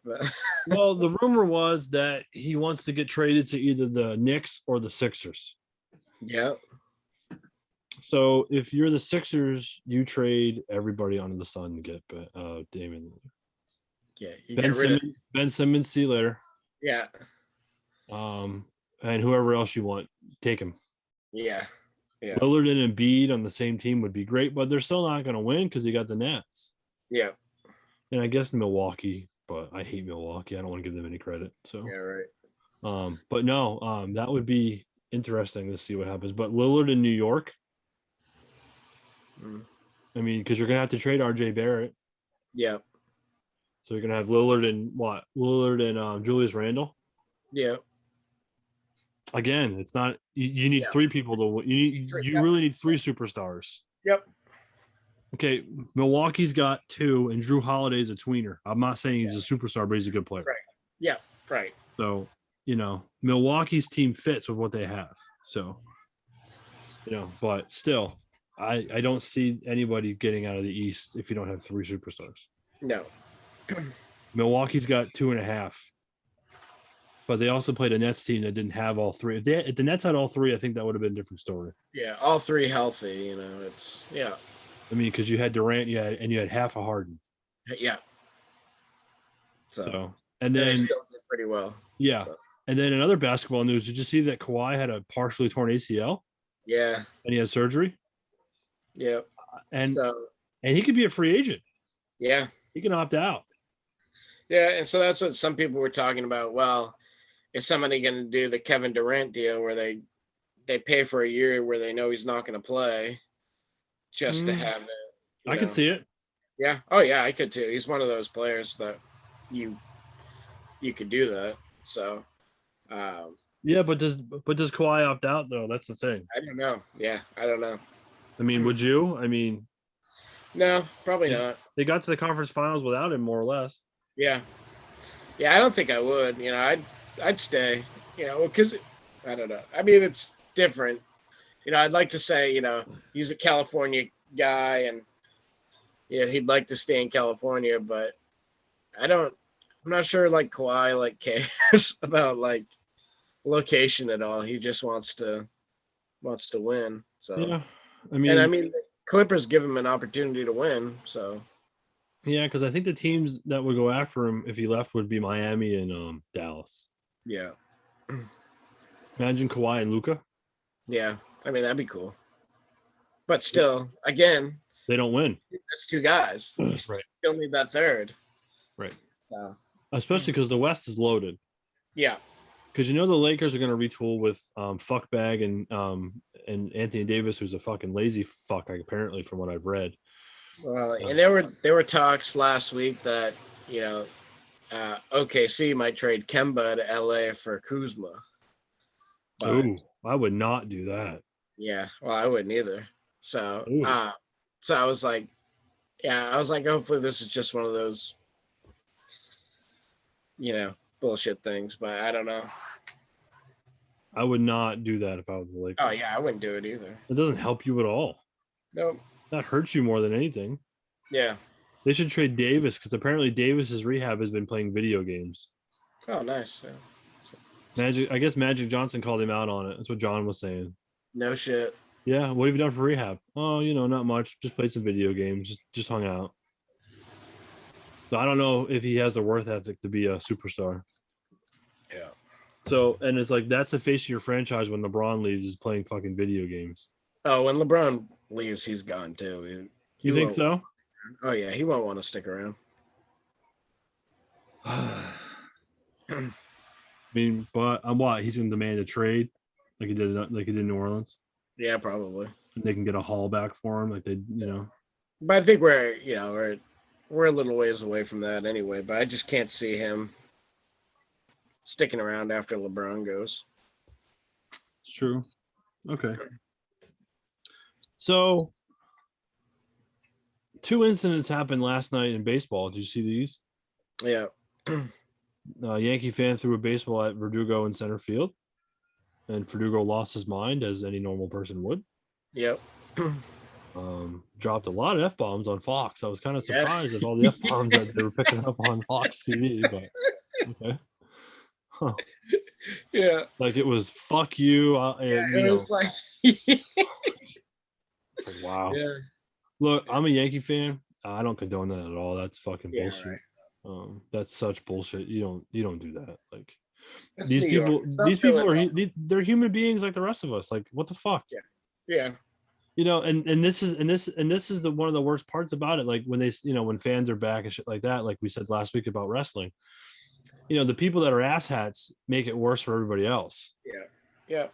Well, the rumor was that he wants to get traded to either the Knicks or the Sixers. Yeah. So if you're the Sixers, you trade everybody under the sun to get Damian. Yeah. Ben Simmons, see you later. Yeah. And whoever else you want, take him. Yeah. Yeah. Lillard and Embiid on the same team would be great, but they're still not going to win because you got the Nets. Yeah. And I guess Milwaukee, but I hate Milwaukee. I don't want to give them any credit. So yeah, right. But no, that would be interesting to see what happens. But Lillard in New York. I mean, because you're going to have to trade RJ Barrett. Yeah. So you're going to have Lillard and what? Lillard and Julius Randle. Yeah. Again, it's not. You need 3 people to win. You really need 3 superstars. Yep. Okay, Milwaukee's got 2, and Drew Holiday's a tweener. I'm not saying he's a superstar, but he's a good player. Right. Yeah. Right. So Milwaukee's team fits with what they have. So but still, I don't see anybody getting out of the East if you don't have 3 superstars. No. Milwaukee's got 2.5. But they also played a Nets team that didn't have all three. If the Nets had all three, I think that would have been a different story. Yeah, all three healthy. It's I mean, because you had Durant, you had half a Harden. yeah. So and they then still did pretty well. yeah, So. and then in other basketball news, did you see that Kawhi had a partially torn ACL? Yeah, and he had surgery. yeah, And he could be a free agent. Yeah, he can opt out. Yeah, and so that's what some people were talking about. Well, is somebody going to do the Kevin Durant deal where they pay for a year where they know he's not going to play, just to have it? I could see it. Yeah. Oh yeah, I could too. He's one of those players that you could do that. So. Yeah, but does Kawhi opt out though? That's the thing. I don't know. Yeah, I don't know. I mean, would you? I mean, no, probably not. They got to the conference finals without him, more or less. Yeah. Yeah, I don't think I would. I'd stay. Because I don't know. I mean, it's different. I'd like to say, he's a California guy, and he'd like to stay in California, but I'm not sure like Kawhi cares about location at all. He just wants to win. So yeah, I mean, the Clippers give him an opportunity to win. So yeah, because I think the teams that would go after him if he left would be Miami and Dallas. Yeah. Imagine Kawhi and Luka. Yeah, I mean that'd be cool. But still, again, they don't win. That's two guys. You right. Still need that third. Right. Especially because the West is loaded. Yeah. Because the Lakers are going to retool with Fuckbag and Anthony Davis, who's a fucking lazy fuck, apparently, from what I've read. Well, and there were talks last week that OKC might trade Kemba to LA for Kuzma. Ooh, I would not do that. Yeah, well, I wouldn't either. So, so I was like, hopefully this is just one of those, bullshit things. But I don't know. I would not do that if I was the Lakers. Oh yeah, I wouldn't do it either. It doesn't help you at all. Nope. That hurts you more than anything. Yeah. They should trade Davis because apparently Davis's rehab has been playing video games. Oh, nice. Yeah. I guess Magic Johnson called him out on it. That's what John was saying. No shit. Yeah. What have you done for rehab? Oh, not much. Just played some video games. Just hung out. So I don't know if he has the worth ethic to be a superstar. Yeah. So, and it's like, that's the face of your franchise when LeBron leaves, is playing fucking video games. Oh, when LeBron leaves, he's gone too. You think so? Oh yeah, he won't want to stick around. I mean, but what? He's going to demand a trade, like he did in New Orleans. Yeah, probably. And they can get a haul back for him, like they, But I think we're a little ways away from that anyway. But I just can't see him sticking around after LeBron goes. It's true. Okay. So, 2 incidents happened last night in baseball. Did you see these? Yeah. Yankee fan threw a baseball at Verdugo in center field, and Verdugo lost his mind, as any normal person would. Yep. Dropped a lot of F-bombs on Fox. I was kind of surprised at all the F-bombs that they were picking up on Fox TV, but okay. Huh. Yeah. Like it was fuck you. It was like wow. Yeah. Look, I'm a Yankee fan. I don't condone that at all. That's fucking bullshit. Right. That's such bullshit. You don't do that. Like That's these people are they're human beings like the rest of us. Like what the fuck? Yeah. And this is the one of the worst parts about it. Like when they when fans are back and shit like that, like we said last week about wrestling. The people that are asshats make it worse for everybody else. Yeah.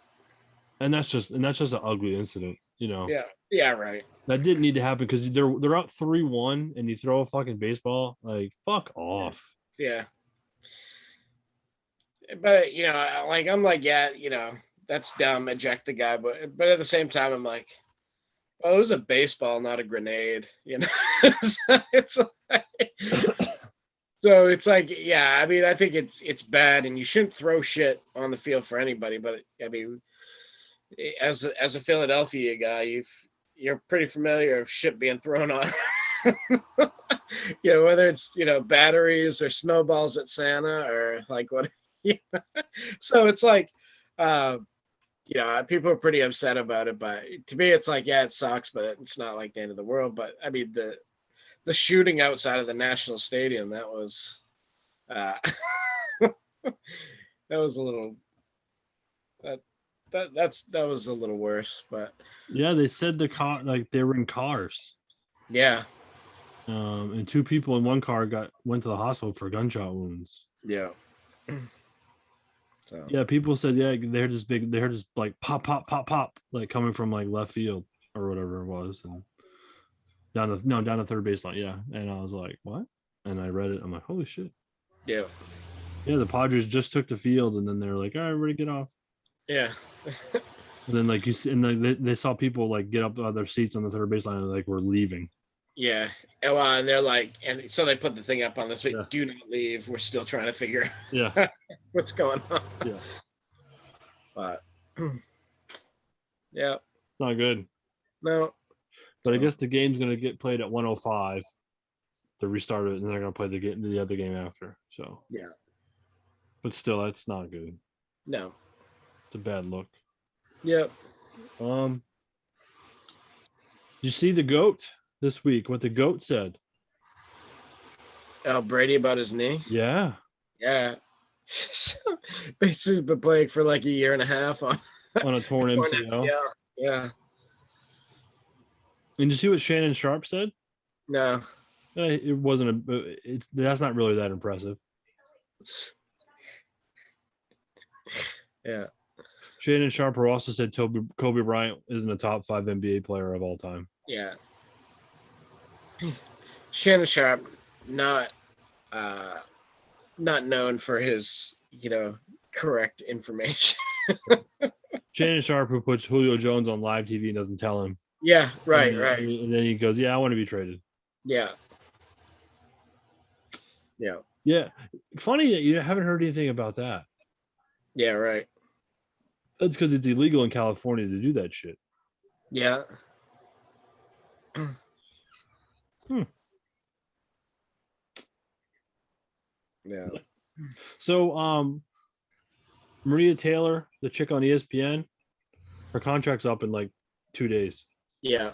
And that's just an ugly incident, Yeah, right. That didn't need to happen because they're up 3-1 and you throw a fucking baseball, like fuck off. Yeah. But I'm like, that's dumb, eject the guy, but at the same time I'm like, well, it was a baseball, not a grenade, So it's like, yeah, I mean, I think it's bad, and you shouldn't throw shit on the field for anybody. But I mean, as a Philadelphia guy, you're pretty familiar of shit being thrown on. Whether it's batteries or snowballs at Santa or like what, So it's like, people are pretty upset about it, but to me, it's like, yeah, it sucks, but it's not like the end of the world. But I mean, the shooting outside of the National Stadium, that was, that was a little, that was a little worse, but Yeah, they said the car, like they were in cars. yeah, And 2 people in one car went to the hospital for gunshot wounds. yeah. So Yeah, people said, yeah, they heard this like pop, pop, pop, pop, like coming from like left field or whatever it was, and down the third baseline. Yeah, and I was like, what? And I read it. I'm like, holy shit. yeah, Yeah, the Padres just took the field, and then they're like, all right, everybody get off. yeah, And then like you see, and then they saw people like get up out of their seats on the third baseline, and like we're leaving. yeah. And they're like, and so they put the thing up on this week. Yeah. Do not leave. We're still trying to figure Yeah, out what's going on. yeah, But yeah, it's not good. no, But I guess the game's gonna get played at 1:05 to restart it, and they're gonna play the other game after. So yeah, but still, that's not good. no, It's a bad look. yep. Did you see the GOAT this week? What the GOAT said? Oh, Brady about his knee. Yeah. Yeah. Basically been playing for like a year and a half on On a torn MCL. Yeah. Yeah. And did you see what Shannon Sharp said? No. It wasn't that's not really that impressive. Yeah. Shannon Sharp also said Kobe Bryant isn't a top 5 NBA player of all time. Yeah. Shannon Sharp, not known for his, correct information. Shannon Sharp, who puts Julio Jones on live TV and doesn't tell him. Yeah, right, And right. then he goes, yeah, I want to be traded. Yeah. Yeah. Yeah. Funny that you haven't heard anything about that. Yeah, right. That's because it's illegal in California to do that shit. Yeah. Yeah. So Maria Taylor, the chick on ESPN, her contract's up in like 2 days. Yeah.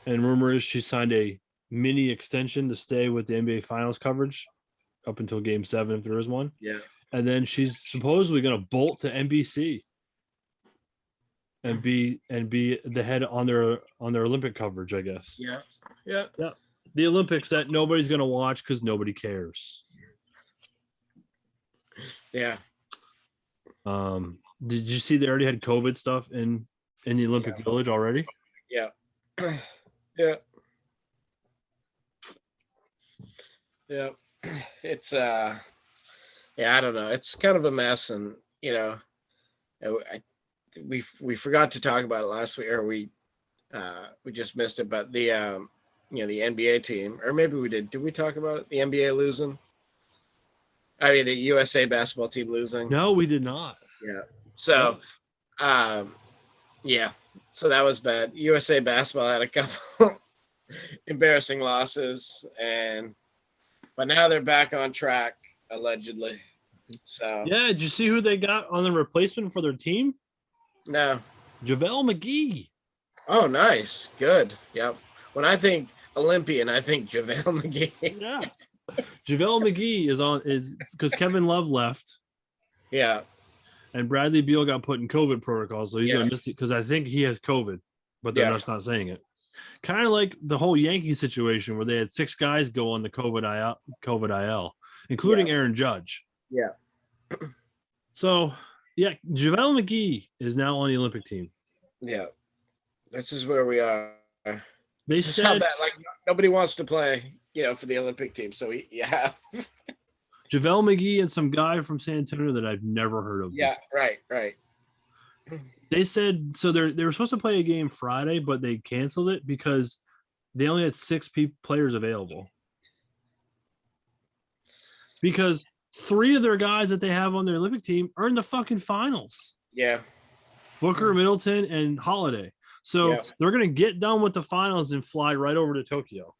And rumor is she signed a mini extension to stay with the NBA Finals coverage up until Game 7 if there is one. Yeah. And then she's supposedly going to bolt to NBC and be the head on their Olympic coverage, I guess. Yeah. Yeah. Yeah. The Olympics that nobody's going to watch because nobody cares. Yeah. Did you see they already had COVID stuff in the Olympic Village already? Yeah. Yeah. Yeah. It's I don't know. It's kind of a mess, and we forgot to talk about it last week, or we just missed it. But the the NBA team, or maybe we did. Did we talk about it? The NBA losing. I mean, the USA basketball team losing. No, we did not. Yeah. So, yeah. So that was bad. USA basketball had a couple embarrassing losses, but now they're back on track, allegedly. So Yeah, did you see who they got on the replacement for their team? no. JaVale McGee. Oh, nice. Good. Yep. When I think Olympian, I think JaVale McGee. Yeah. JaVale McGee is because Kevin Love left Yeah. and Bradley Beal got put in COVID protocols, so he's gonna miss it because I think he has COVID, but they're just not saying it. Kind of like the whole Yankee situation where they had 6 guys go on the COVID IL, including Aaron Judge. Yeah. So yeah, JaVale McGee is now on the Olympic team. Yeah. This is where we are. They This is how said that, like, nobody wants to play, for the Olympic team. So JaVale McGee and some guy from San Antonio that I've never heard of. Yeah. Right. Right. They said so they were supposed to play a game Friday, but they canceled it because they only had 6 players available. Because 3 of their guys that they have on their Olympic team are in the fucking finals. Yeah. Booker, Middleton, and Holiday. So they're going to get done with the finals and fly right over to Tokyo.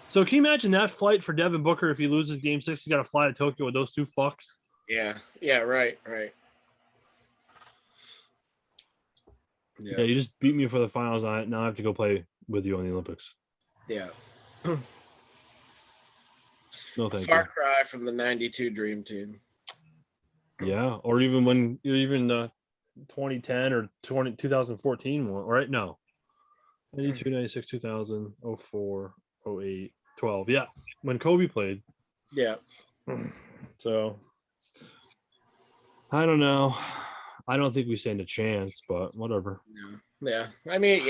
So can you imagine that flight for Devin Booker if he loses game 6? He's got to fly to Tokyo with those 2 fucks. Yeah. Yeah. Right. Right. Yeah, Yeah. you just beat me for the finals. Now I have to go play with you on the Olympics. Yeah. No, thank Far you. cry from the '92 Dream Team. Yeah, or even 2010 or 2014 one, right? No. 92, 96, 2000, 04, 08, 12. Yeah, when Kobe played. Yeah. So, I don't know. I don't think we stand a chance, but whatever. Yeah. I mean,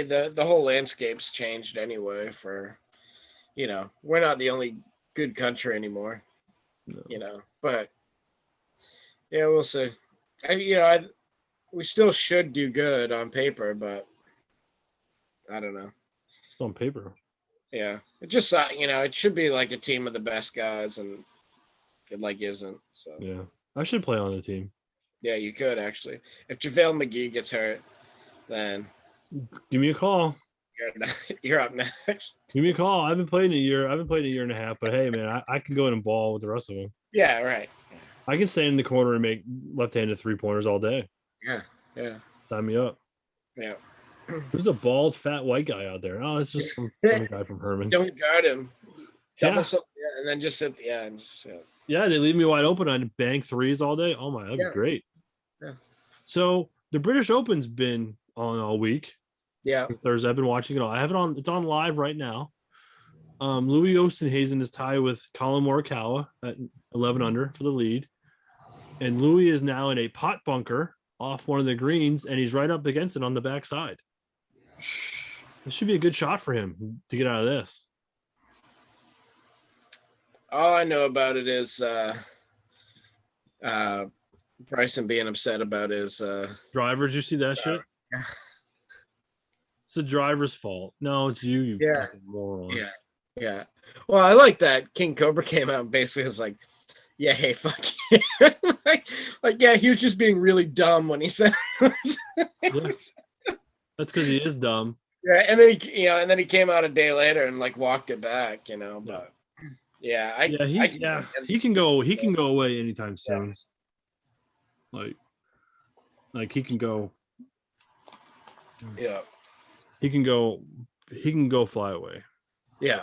the whole landscape's changed anyway. We're not the only good country anymore. No. But yeah, we'll see. We still should do good on paper, but I don't know. It's on paper. Yeah, it just it should be like a team of the best guys, and it like isn't. So Yeah, I should play on the team. yeah, you could actually. If JaVale McGee gets hurt, then Give me a call. you're up next. Give me a call. I haven't played in a year. I haven't played in a year and a half, but hey, man, I can go in and ball with the rest of them. Yeah, right. I can stand in the corner and make left-handed 3-pointers all day. Yeah, yeah, Sign me up. yeah. Who's a bald, fat, white guy out there? Oh, it's just some guy from Herman. Don't guard him. Double Yeah. something, and then just sit. Yeah, and just, Yeah, they leave me wide open. I bang threes all day. Oh my, that'd be great. Yeah. So the British Open's been on all week. Yeah. Thursday, I've been watching it all. I have it on. It's on live right now. Louis Oosthuizen is tied with Colin Morikawa at 11 under for the lead, and Louis is now in a pot bunker off one of the greens, and he's right up against it on the backside. This should be a good shot for him to get out of this. All I know about it is Bryson being upset about his drivers. You see that shit? It's the driver's fault. No, it's you fucking moron. Yeah. Yeah. Well, I like that King Cobra came out and basically was like, yeah, hey, fuck you. like, yeah, he was just being really dumb when he said Yes. That's because he is dumb. Yeah, and then he came out a day later and like walked it back, but he can go away anytime soon. Like he can go. Yeah. He can go fly away. Yeah.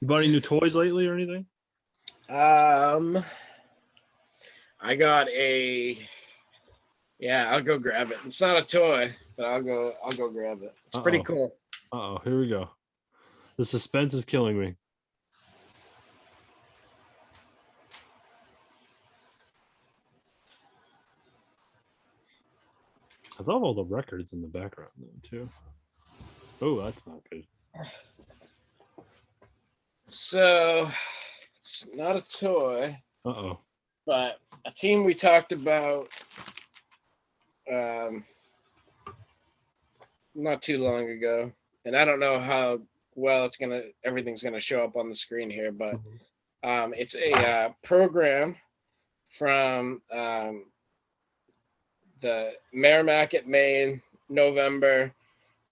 You bought any new toys lately or anything? I got I'll go grab it. It's not a toy, but I'll go grab it. It's pretty cool. Here we go. The suspense is killing me. I love all the records in the background though, too. Oh, that's not good. So it's not a toy. But a team we talked about not too long ago, and I don't know how well everything's gonna show up on the screen here, but it's a program from the Merrimack at Maine, November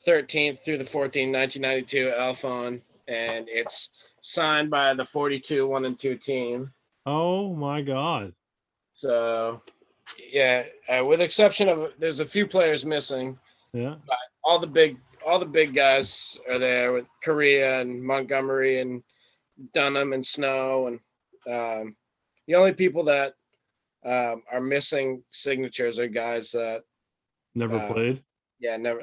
13th through the 14th, 1992, Alphon, and it's signed by the 42 1 and 2 team. Oh my God. So yeah, with exception of there's a few players missing. Yeah. But all the big guys are there with Korea and Montgomery and Dunham and Snow, and the only people that are missing signatures are guys that never played. Yeah, never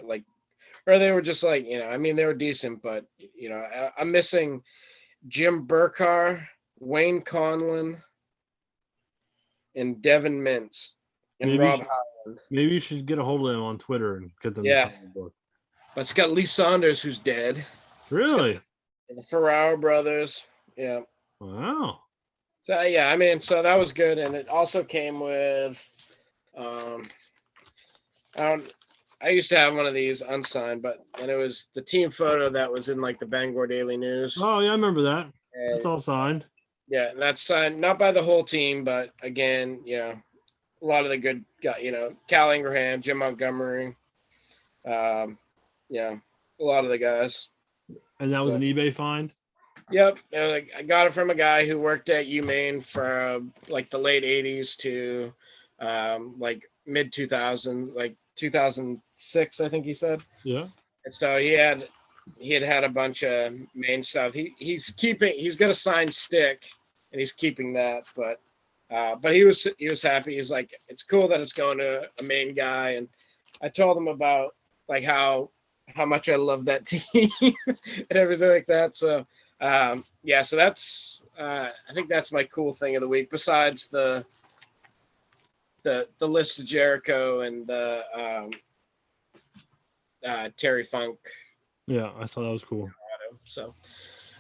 or they were just they were decent, but I'm missing Jim Burkhardt, Wayne Conlon, and Devin Mintz, and Rob Howland. Maybe you should get a hold of them on Twitter and get them. Yeah, but it's got Lee Saunders, who's dead. Really? The Ferraro brothers. Yeah. Wow. So yeah, so that was good, and it also came with, I used to have one of these unsigned, and it was the team photo that was in the Bangor Daily News. Oh yeah, I remember that. It's all signed. Yeah, and that's signed not by the whole team, but again, a lot of the good guys, Cal Ingraham, Jim Montgomery, a lot of the guys. And that was an eBay find? Yep, I got it from a guy who worked at UMaine for like the late '80s to like mid 2000, like 2006, I think he said. Yeah. And so he had a bunch of Maine stuff. He's got a signed stick, and he's keeping that. But he was happy. He's like, it's cool that it's going to a Maine guy, and I told him about like how much I love that team and everything like that. So yeah, so that's I think that's my cool thing of the week. Besides the list of Jericho and the Terry Funk. Yeah, I saw that was cool. So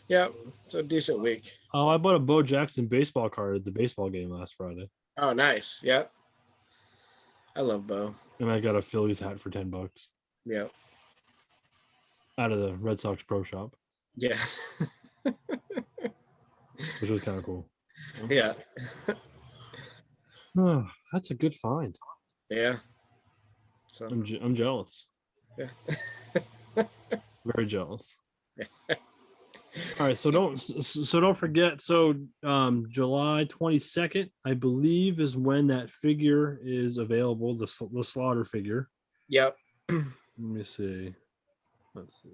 yeah, it's a decent week. Oh, I bought a Bo Jackson baseball card at the baseball game last Friday. Oh, nice. Yeah, I love Bo. And I got a Phillies hat for $10 Yeah, out of the Red Sox Pro Shop, yeah, which was kind of cool. yeah, Oh, that's a good find. yeah. So I'm jealous. yeah. Very jealous. All right, so don't forget. So July 22nd, I believe, is when that figure is available. The Slaughter figure. Yep. Let me see. Let's see.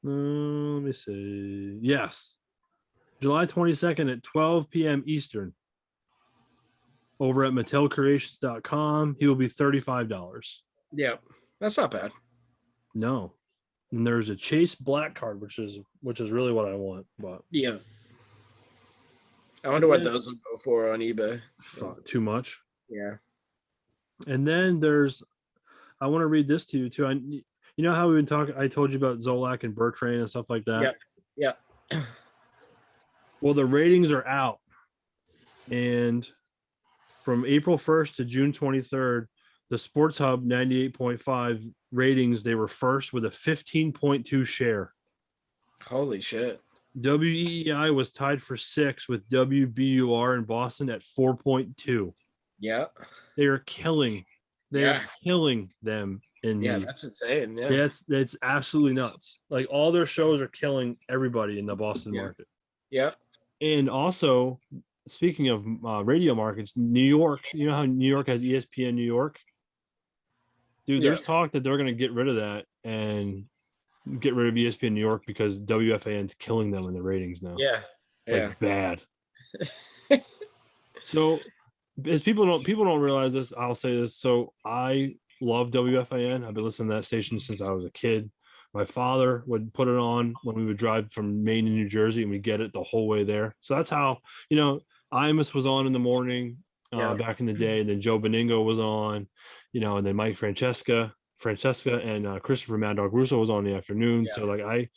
Let me see. Yes, July 22nd at 12 p.m. Eastern. Over at MattelCreations.com, he will be $35. Yep. That's not bad. No, and there's a Chase Black card, which is really what I want. But Yeah. I wonder what those will go for on eBay. Too much. Yeah. And then I want to read this to you too. You know how we've been talking. I told you about Zolak and Bertrand and stuff like that. Yeah. Well, the ratings are out, and from April 1st to June 23rd, the Sports Hub 98.5 ratings, they were first with a 15.2 share. Holy shit. WEEI was tied for 6 with WBUR in Boston at 4.2. Yeah. They are killing them in that's insane. Yeah. that's absolutely nuts. Like all their shows are killing everybody in the Boston market. Yeah. And also, speaking of radio markets, New York, you know how New York has ESPN New York? Dude, there's talk that they're going to get rid of that and get rid of ESPN New York because WFAN's killing them in the ratings now. Yeah. Like bad. So, as people don't realize this, I'll say this. So, I love WFAN. I've been listening to that station since I was a kid. My father would put it on when we would drive from Maine to New Jersey, and we get it the whole way there. So that's how, Imus was on in the morning back in the day. And then Joe Beningo was on, and then Mike Francesca and Christopher Mad Dog Russo was on in the afternoon. Yeah. So like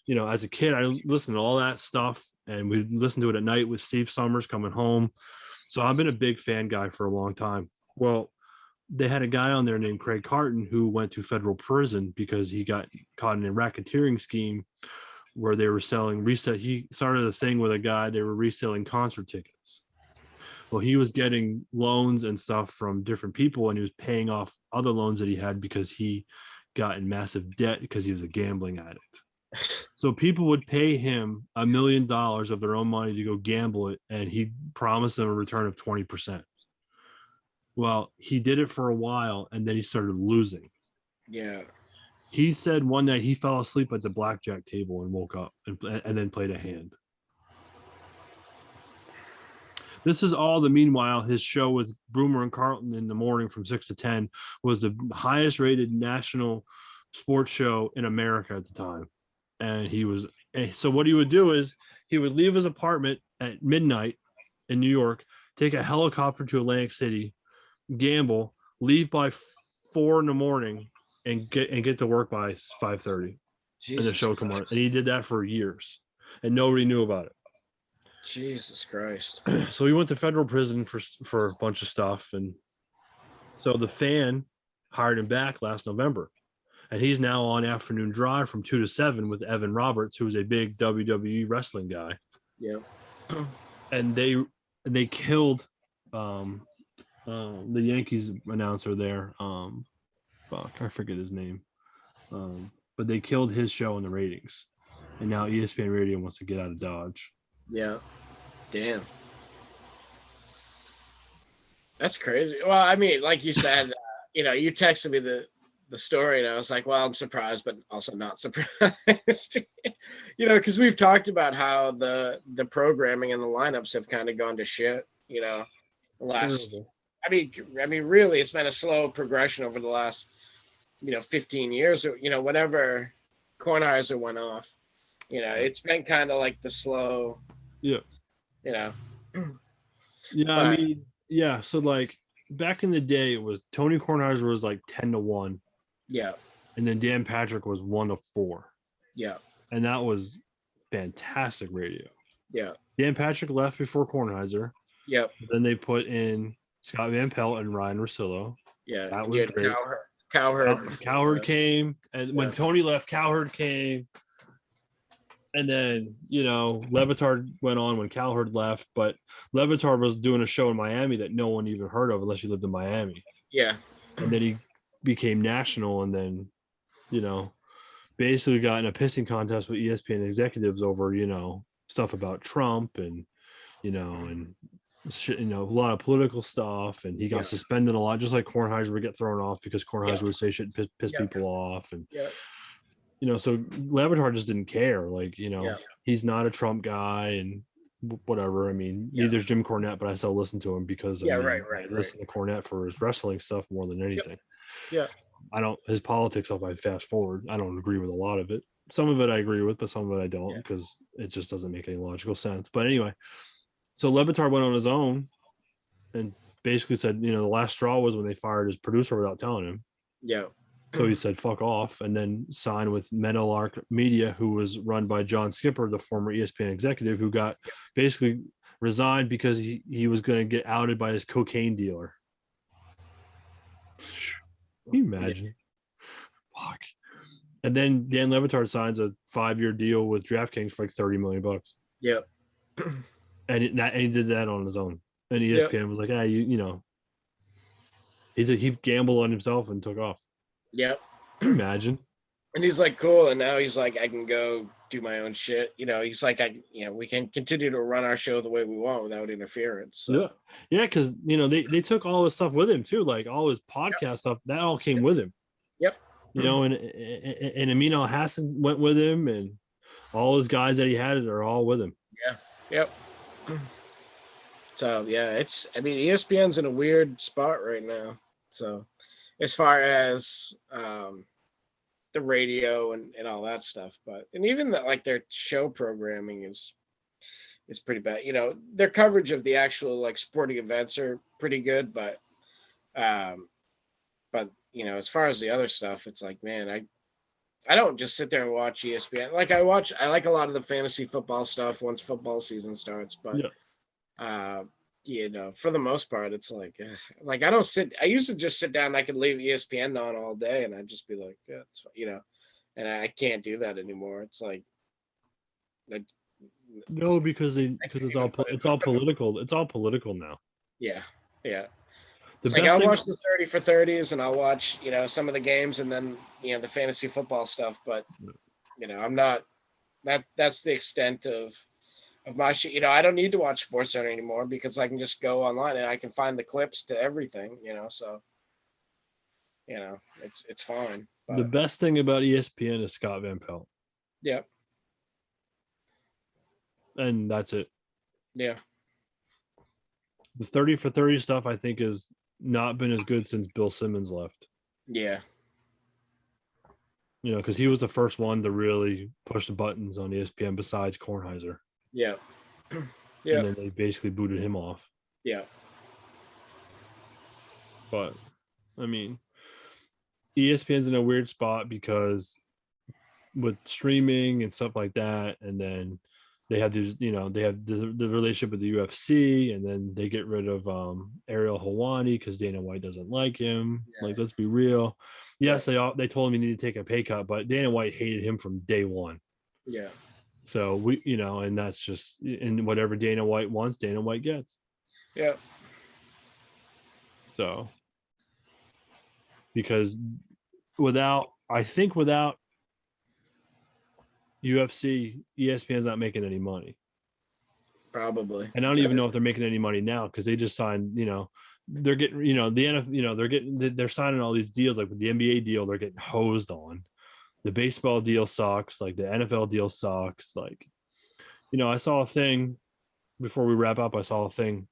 as a kid, I listened to all that stuff, and we listened to it at night with Steve Summers coming home. So I've been a big fan guy for a long time. Well, they had a guy on there named Craig Carton who went to federal prison because he got caught in a racketeering scheme where they were selling he started a thing with a guy, they were reselling concert tickets. Well, he was getting loans and stuff from different people, and he was paying off other loans that he had because he got in massive debt because he was a gambling addict. So people would pay him $1 million of their own money to go gamble it, and he promised them a return of 20%. Well, he did it for a while, and then he started losing. Yeah. He said one night he fell asleep at the blackjack table and woke up and then played a hand. This is all meanwhile, his show with Broomer and Carlton in the morning from 6 to 10 was the highest rated national sports show in America at the time. And so what he would do is he would leave his apartment at midnight in New York, take a helicopter to Atlantic City, gamble, leave by 4 a.m, and get to work by 5:30, and the show come on. And he did that for years, and nobody knew about it. Jesus Christ! So he went to federal prison for a bunch of stuff, and so the Fan hired him back last November, and he's now on Afternoon Drive from 2 to 7 with Evan Roberts, who is a big WWE wrestling guy. Yeah, and they killed the Yankees announcer there. I forget his name. But they killed his show in the ratings, and now ESPN Radio wants to get out of Dodge. Yeah. Damn. That's crazy. Well, I mean, like you said, you texted me the story, and I was like, well, I'm surprised, but also not surprised. Because we've talked about how the programming and the lineups have kind of gone to shit. The last. Terrible. I mean, really, it's been a slow progression over the last, 15 years. Or whenever Kornheiser went off, it's been kind of like the slow. Yeah. Yeah. I mean, yeah. So like back in the day, it was Tony Kornheiser was like 10-1. Yeah. And then Dan Patrick was 1-4. Yeah. And that was fantastic radio. Yeah. Dan Patrick left before Kornheiser. Yep. Then they put in Scott Van Pelt and Ryan Rosillo. Yeah. That was great. Cowherd came. And when Tony left, Cowherd came. And then, Levitard went on when Cowherd left. But Levitard was doing a show in Miami that no one even heard of unless you lived in Miami. Yeah. And then he became national, and then basically got in a pissing contest with ESPN executives over stuff about Trump and and shit, a lot of political stuff, and he got suspended a lot, just like Kornheiser would get thrown off because Kornheiser would say shit and piss people off, and so Levitard just didn't care, he's not a Trump guy and whatever. I mean, neither is Jim Cornette, but I still listen to him because I listen to Cornette for his wrestling stuff more than anything. His politics stuff, I fast forward. I don't agree with a lot of it. Some of it I agree with, but some of it I don't, because it just doesn't make any logical sense. But anyway, so Levitard went on his own and basically said, the last straw was when they fired his producer without telling him. Yeah. So he said, fuck off, and then signed with Meadowlark Media, who was run by John Skipper, the former ESPN executive, who got basically resigned because he was going to get outed by his cocaine dealer. Can you imagine? Fuck. And then Dan Levitard signs a 5-year deal with DraftKings for like $30 million. Yep. And he did that on his own. And ESPN was like, he gambled on himself and took off. Yep. Can you imagine? And he's like, cool. And now he's like, I can go do my own shit. He's like, we can continue to run our show the way we want without interference. So. Yeah. Because, they took all his stuff with him too. Like all his podcast stuff, that all came with him. Yep. And Amin Al-Hassan went with him, and all his guys that he had are all with him. Yeah. Yep. So, ESPN's in a weird spot right now. So, as far as the radio and all that stuff, and even their show programming is pretty bad. Their coverage of the actual sporting events are pretty good, but as far as the other stuff, it's like, man, I don't just sit there and watch ESPN. I like a lot of the fantasy football stuff once football season starts, but for the most part, it's like I used to just sit down and I could leave ESPN on all day and I'd just be like, and I can't do that anymore. It's like, no, because it's all political. It's all political now. Yeah. Yeah. I'll watch the 30 for 30s and I'll watch, some of the games and then, the fantasy football stuff. But, I'm not, that's the extent of my shit. I don't need to watch SportsCenter anymore because I can just go online and I can find the clips to everything, so, it's fine. But, the best thing about ESPN is Scott Van Pelt. Yeah. And that's it. Yeah. The 30 for 30 stuff, I think, is not been as good since Bill Simmons left. Yeah. Because he was the first one to really push the buttons on ESPN besides Kornheiser. Yeah. Yeah. And then they basically booted him off. Yeah. But, I mean, ESPN's in a weird spot because with streaming and stuff like that, and then they have these, they have the relationship with the UFC, and then they get rid of Ariel Helwani because Dana White doesn't like him. Yeah. Let's be real. Yes, they told him he needed to take a pay cut, but Dana White hated him from day one. Yeah. So we, and that's just, and whatever Dana White wants, Dana White gets. Yeah. So, because without I think without UFC, ESPN's not making any money. Probably. And I don't even know if they're making any money now because they just signed, they're getting, the NFL, they're signing all these deals. Like with the NBA deal, they're getting hosed on. The baseball deal sucks. Like the NFL deal sucks. Like, I saw a thing before we wrap up. I saw a thing.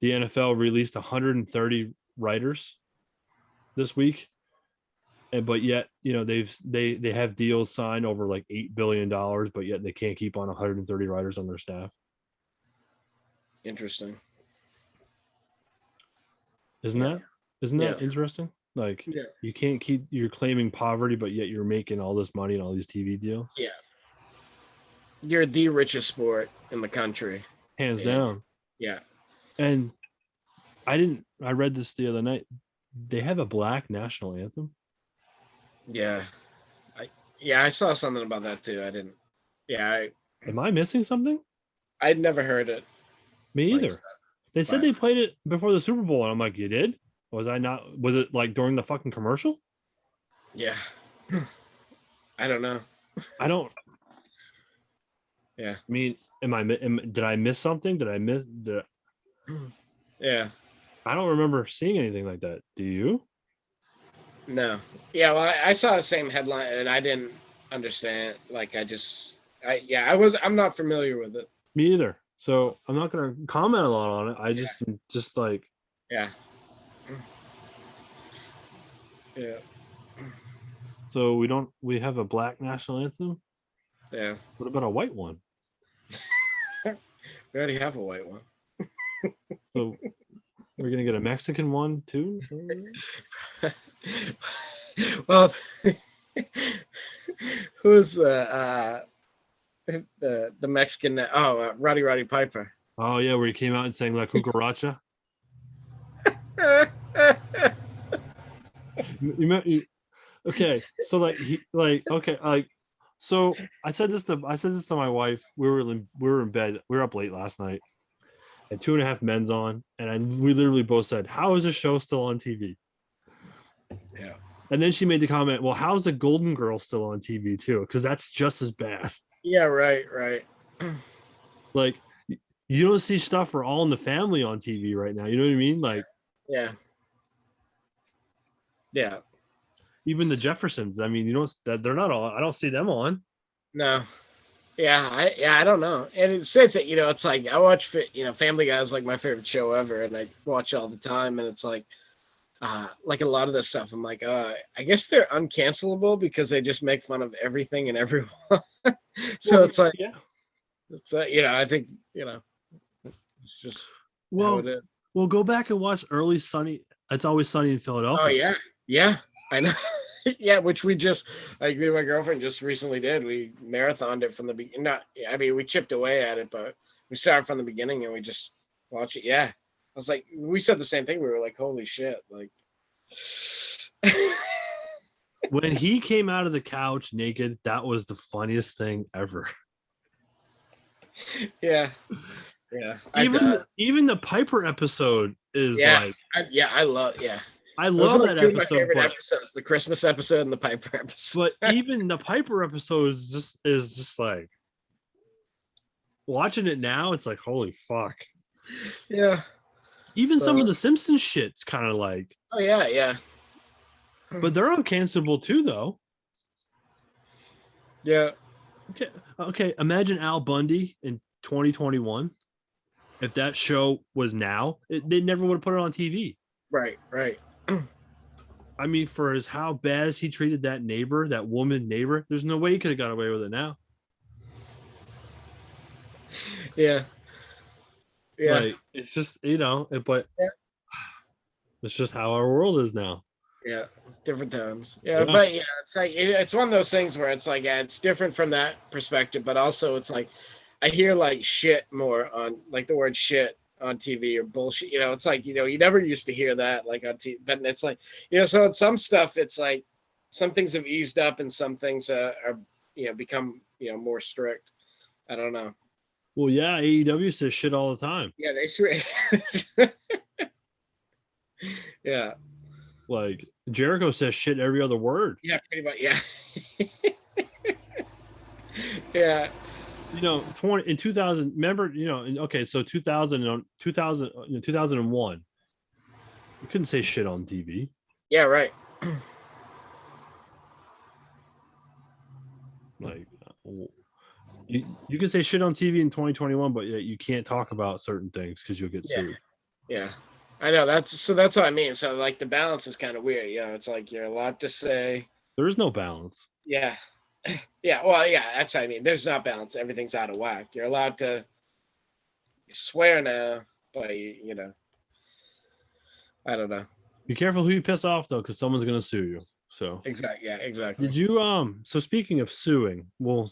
The NFL released 130 writers this week. But yet, they have deals signed over like $8 billion, but yet they can't keep on 130 writers on their staff. Interesting. Isn't that Yeah. interesting? Like you can't you're claiming poverty, but yet you're making all this money and all these TV deals. Yeah. You're the richest sport in the country. Hands down. Yeah. And I read this the other night. They have a black national anthem. Yeah. I saw something about that too. I didn't. Yeah. Am I missing something? I'd never heard it. Me either. Like, they said they played it before the Super Bowl, and I'm like, you did? Was I not? Was it like during the fucking commercial? Yeah. I don't know. I don't. Yeah. I mean, did I miss something? Yeah. I don't remember seeing anything like that. Do you? No. Yeah, well, I saw the same headline and I didn't understand. Like, I'm not familiar with it. Me either. So I'm not going to comment a lot on it. I just like. Yeah. Yeah. So we have a black national anthem? Yeah. What about a white one? We already have a white one. So we're going to get a Mexican one too? Well, who's the Mexican? Roddy Piper. Oh yeah, where he came out and sang La Cucaracha. Okay, so so I said this to my wife. We were in bed. We were up late last night, and 2.5 Men's on, and we literally both said, "How is this show still on TV?" Yeah. And then she made the comment, "Well, how's the Golden Girl still on TV too? Because that's just as bad." Yeah. Right. Like, you don't see stuff for All in the Family on TV right now. You know what I mean? Like, yeah. Yeah. Even the Jeffersons. I mean, they're not all. I don't see them on. No. Yeah. I don't know. And it's the same thing. It's like I watch. Family Guy is like my favorite show ever, and I watch it all the time. And it's like a lot of this stuff. I'm like, I guess they're uncancelable because they just make fun of everything and everyone. It's like, yeah. It's I think it's just how it is. Well, go back and watch early Sunny. It's Always Sunny in Philadelphia. Oh yeah, I know. Yeah, which we just me and my girlfriend just recently did. We marathoned it from the beginning. We chipped away at it, but we started from the beginning and we just watched it. Yeah, I was like, we said the same thing. We were like, holy shit, like. When he came out of the couch naked, that was the funniest thing ever. Yeah. Even the Piper episode is like. I love that two episode. Of my favorite episodes, the Christmas episode and the Piper episode. But even the Piper episode is just like watching it now. It's like, holy fuck. Yeah. Even some of the Simpsons shit's kind of like. Oh yeah. But they're uncancelable too, though. Yeah. Okay. Imagine Al Bundy in 2021. If that show was now, they never would have put it on TV. Right. I mean, for how bad as he treated that woman neighbor, there's no way he could have got away with it now. Yeah. Like, it's just, but it's just how our world is now. Yeah. Different times. Yeah. But it's like, it's one of those things where it's like, it's different from that perspective, but also it's like, I hear like shit more on like the word shit on TV or bullshit. It's like, you never used to hear that like on TV, but it's like, so in some stuff, it's like some things have eased up and some things are, become, more strict. I don't know. Well, yeah, AEW says shit all the time. Yeah, they yeah. Like Jericho says shit every other word. Yeah, pretty much. Yeah. Yeah. You know, 2000. Remember, okay, so 2001. You couldn't say shit on TV. Yeah. Right. Like, you can say shit on TV in 2021, but you can't talk about certain things because you'll get sued. Yeah. I know that's what I mean. So like the balance is kind of weird. It's like you're allowed to say. There is no balance. Yeah. Yeah. Well, yeah. That's what I mean. There's not balance. Everything's out of whack. You're allowed to swear now, but I don't know. Be careful who you piss off though, because someone's gonna sue you. So Exactly. Yeah. Exactly. did you So speaking of suing, we'll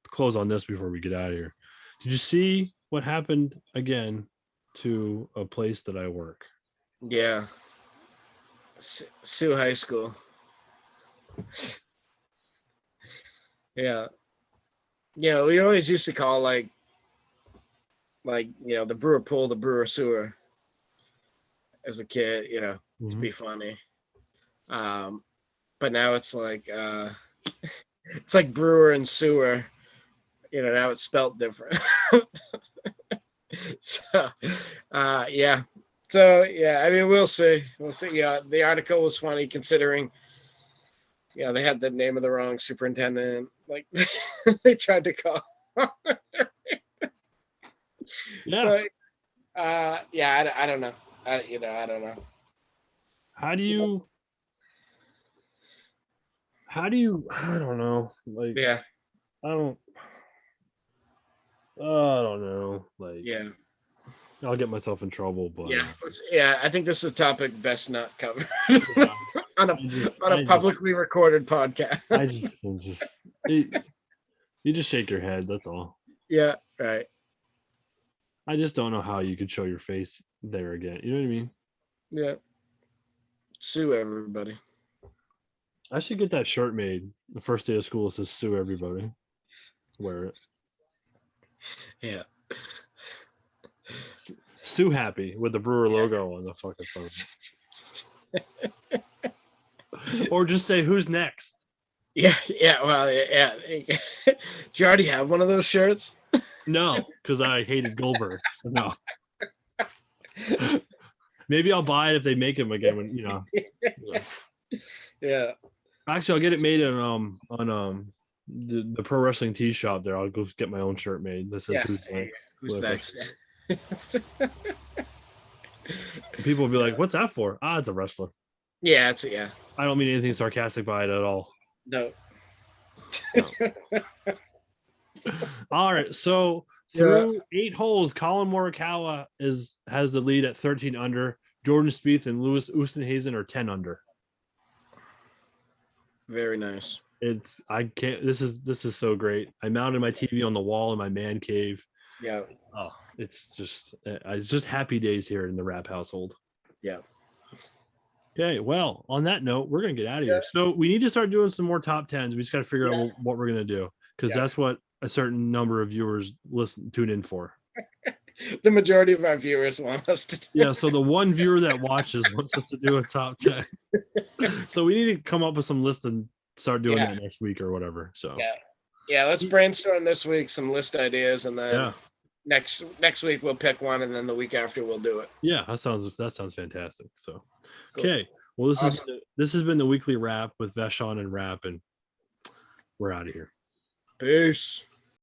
close on this before we get out of here. Did you see what happened again to a place that I work? Yeah. Sue High School. Yeah. We always used to call like the brewer pool the brewer sewer as a kid, to be funny. But now it's like it's like brewer and sewer. Now it's spelt different. So yeah. So yeah, I mean we'll see. Yeah, the article was funny considering they had the name of the wrong superintendent. Like they tried to call. Yeah. But, yeah, I don't know. I don't know. How do you I don't know. Like Yeah. I don't know. Like Yeah. I'll get myself in trouble, but Yeah. I think this is a topic best not covered yeah, on a publicly recorded podcast. You just shake your head. That's all. Yeah. Right. I just don't know how you could show your face there again. You know what I mean? Yeah. Sue everybody. I should get that shirt made. The first day of school it says "Sue everybody." Wear it. Yeah. Sue happy with the brewer logo on the fucking phone. Or just say who's next. Yeah. Yeah. Well, yeah. Do you already have one of those shirts? No, because I hated Goldberg. So no. Maybe I'll buy it if they make him again. When Yeah. Actually, I'll get it made on the pro wrestling tee shop there. I'll go get my own shirt made that says who's next. Who's next? People will be like, "What's that for?" It's a wrestler. Yeah. I don't mean anything sarcastic by it at all. No. All right, so through 8 holes, Colin Morikawa has the lead at 13 under. Jordan Spieth and Lewis Oosthuizen are 10 under. Very nice. This is so great. I mounted my TV on the wall in my man cave. Yeah. Oh, it's just happy days here in the Rapp household. Yeah. Okay, well, on that note, we're gonna get out of here. So we need to start doing some more top 10s. We just got to figure out what we're gonna do because that's what a certain number of viewers tune in for. The majority of our viewers want us to do. Yeah, so the one viewer that watches wants us to do a top 10. So we need to come up with some list and start doing that next week or whatever. So yeah, let's brainstorm this week some list ideas, and then next week we'll pick one, and then the week after we'll do it. Yeah, that sounds fantastic. So cool. Okay, well this has been the weekly wrap with Vachon and Rapp, and we're out of here. Peace.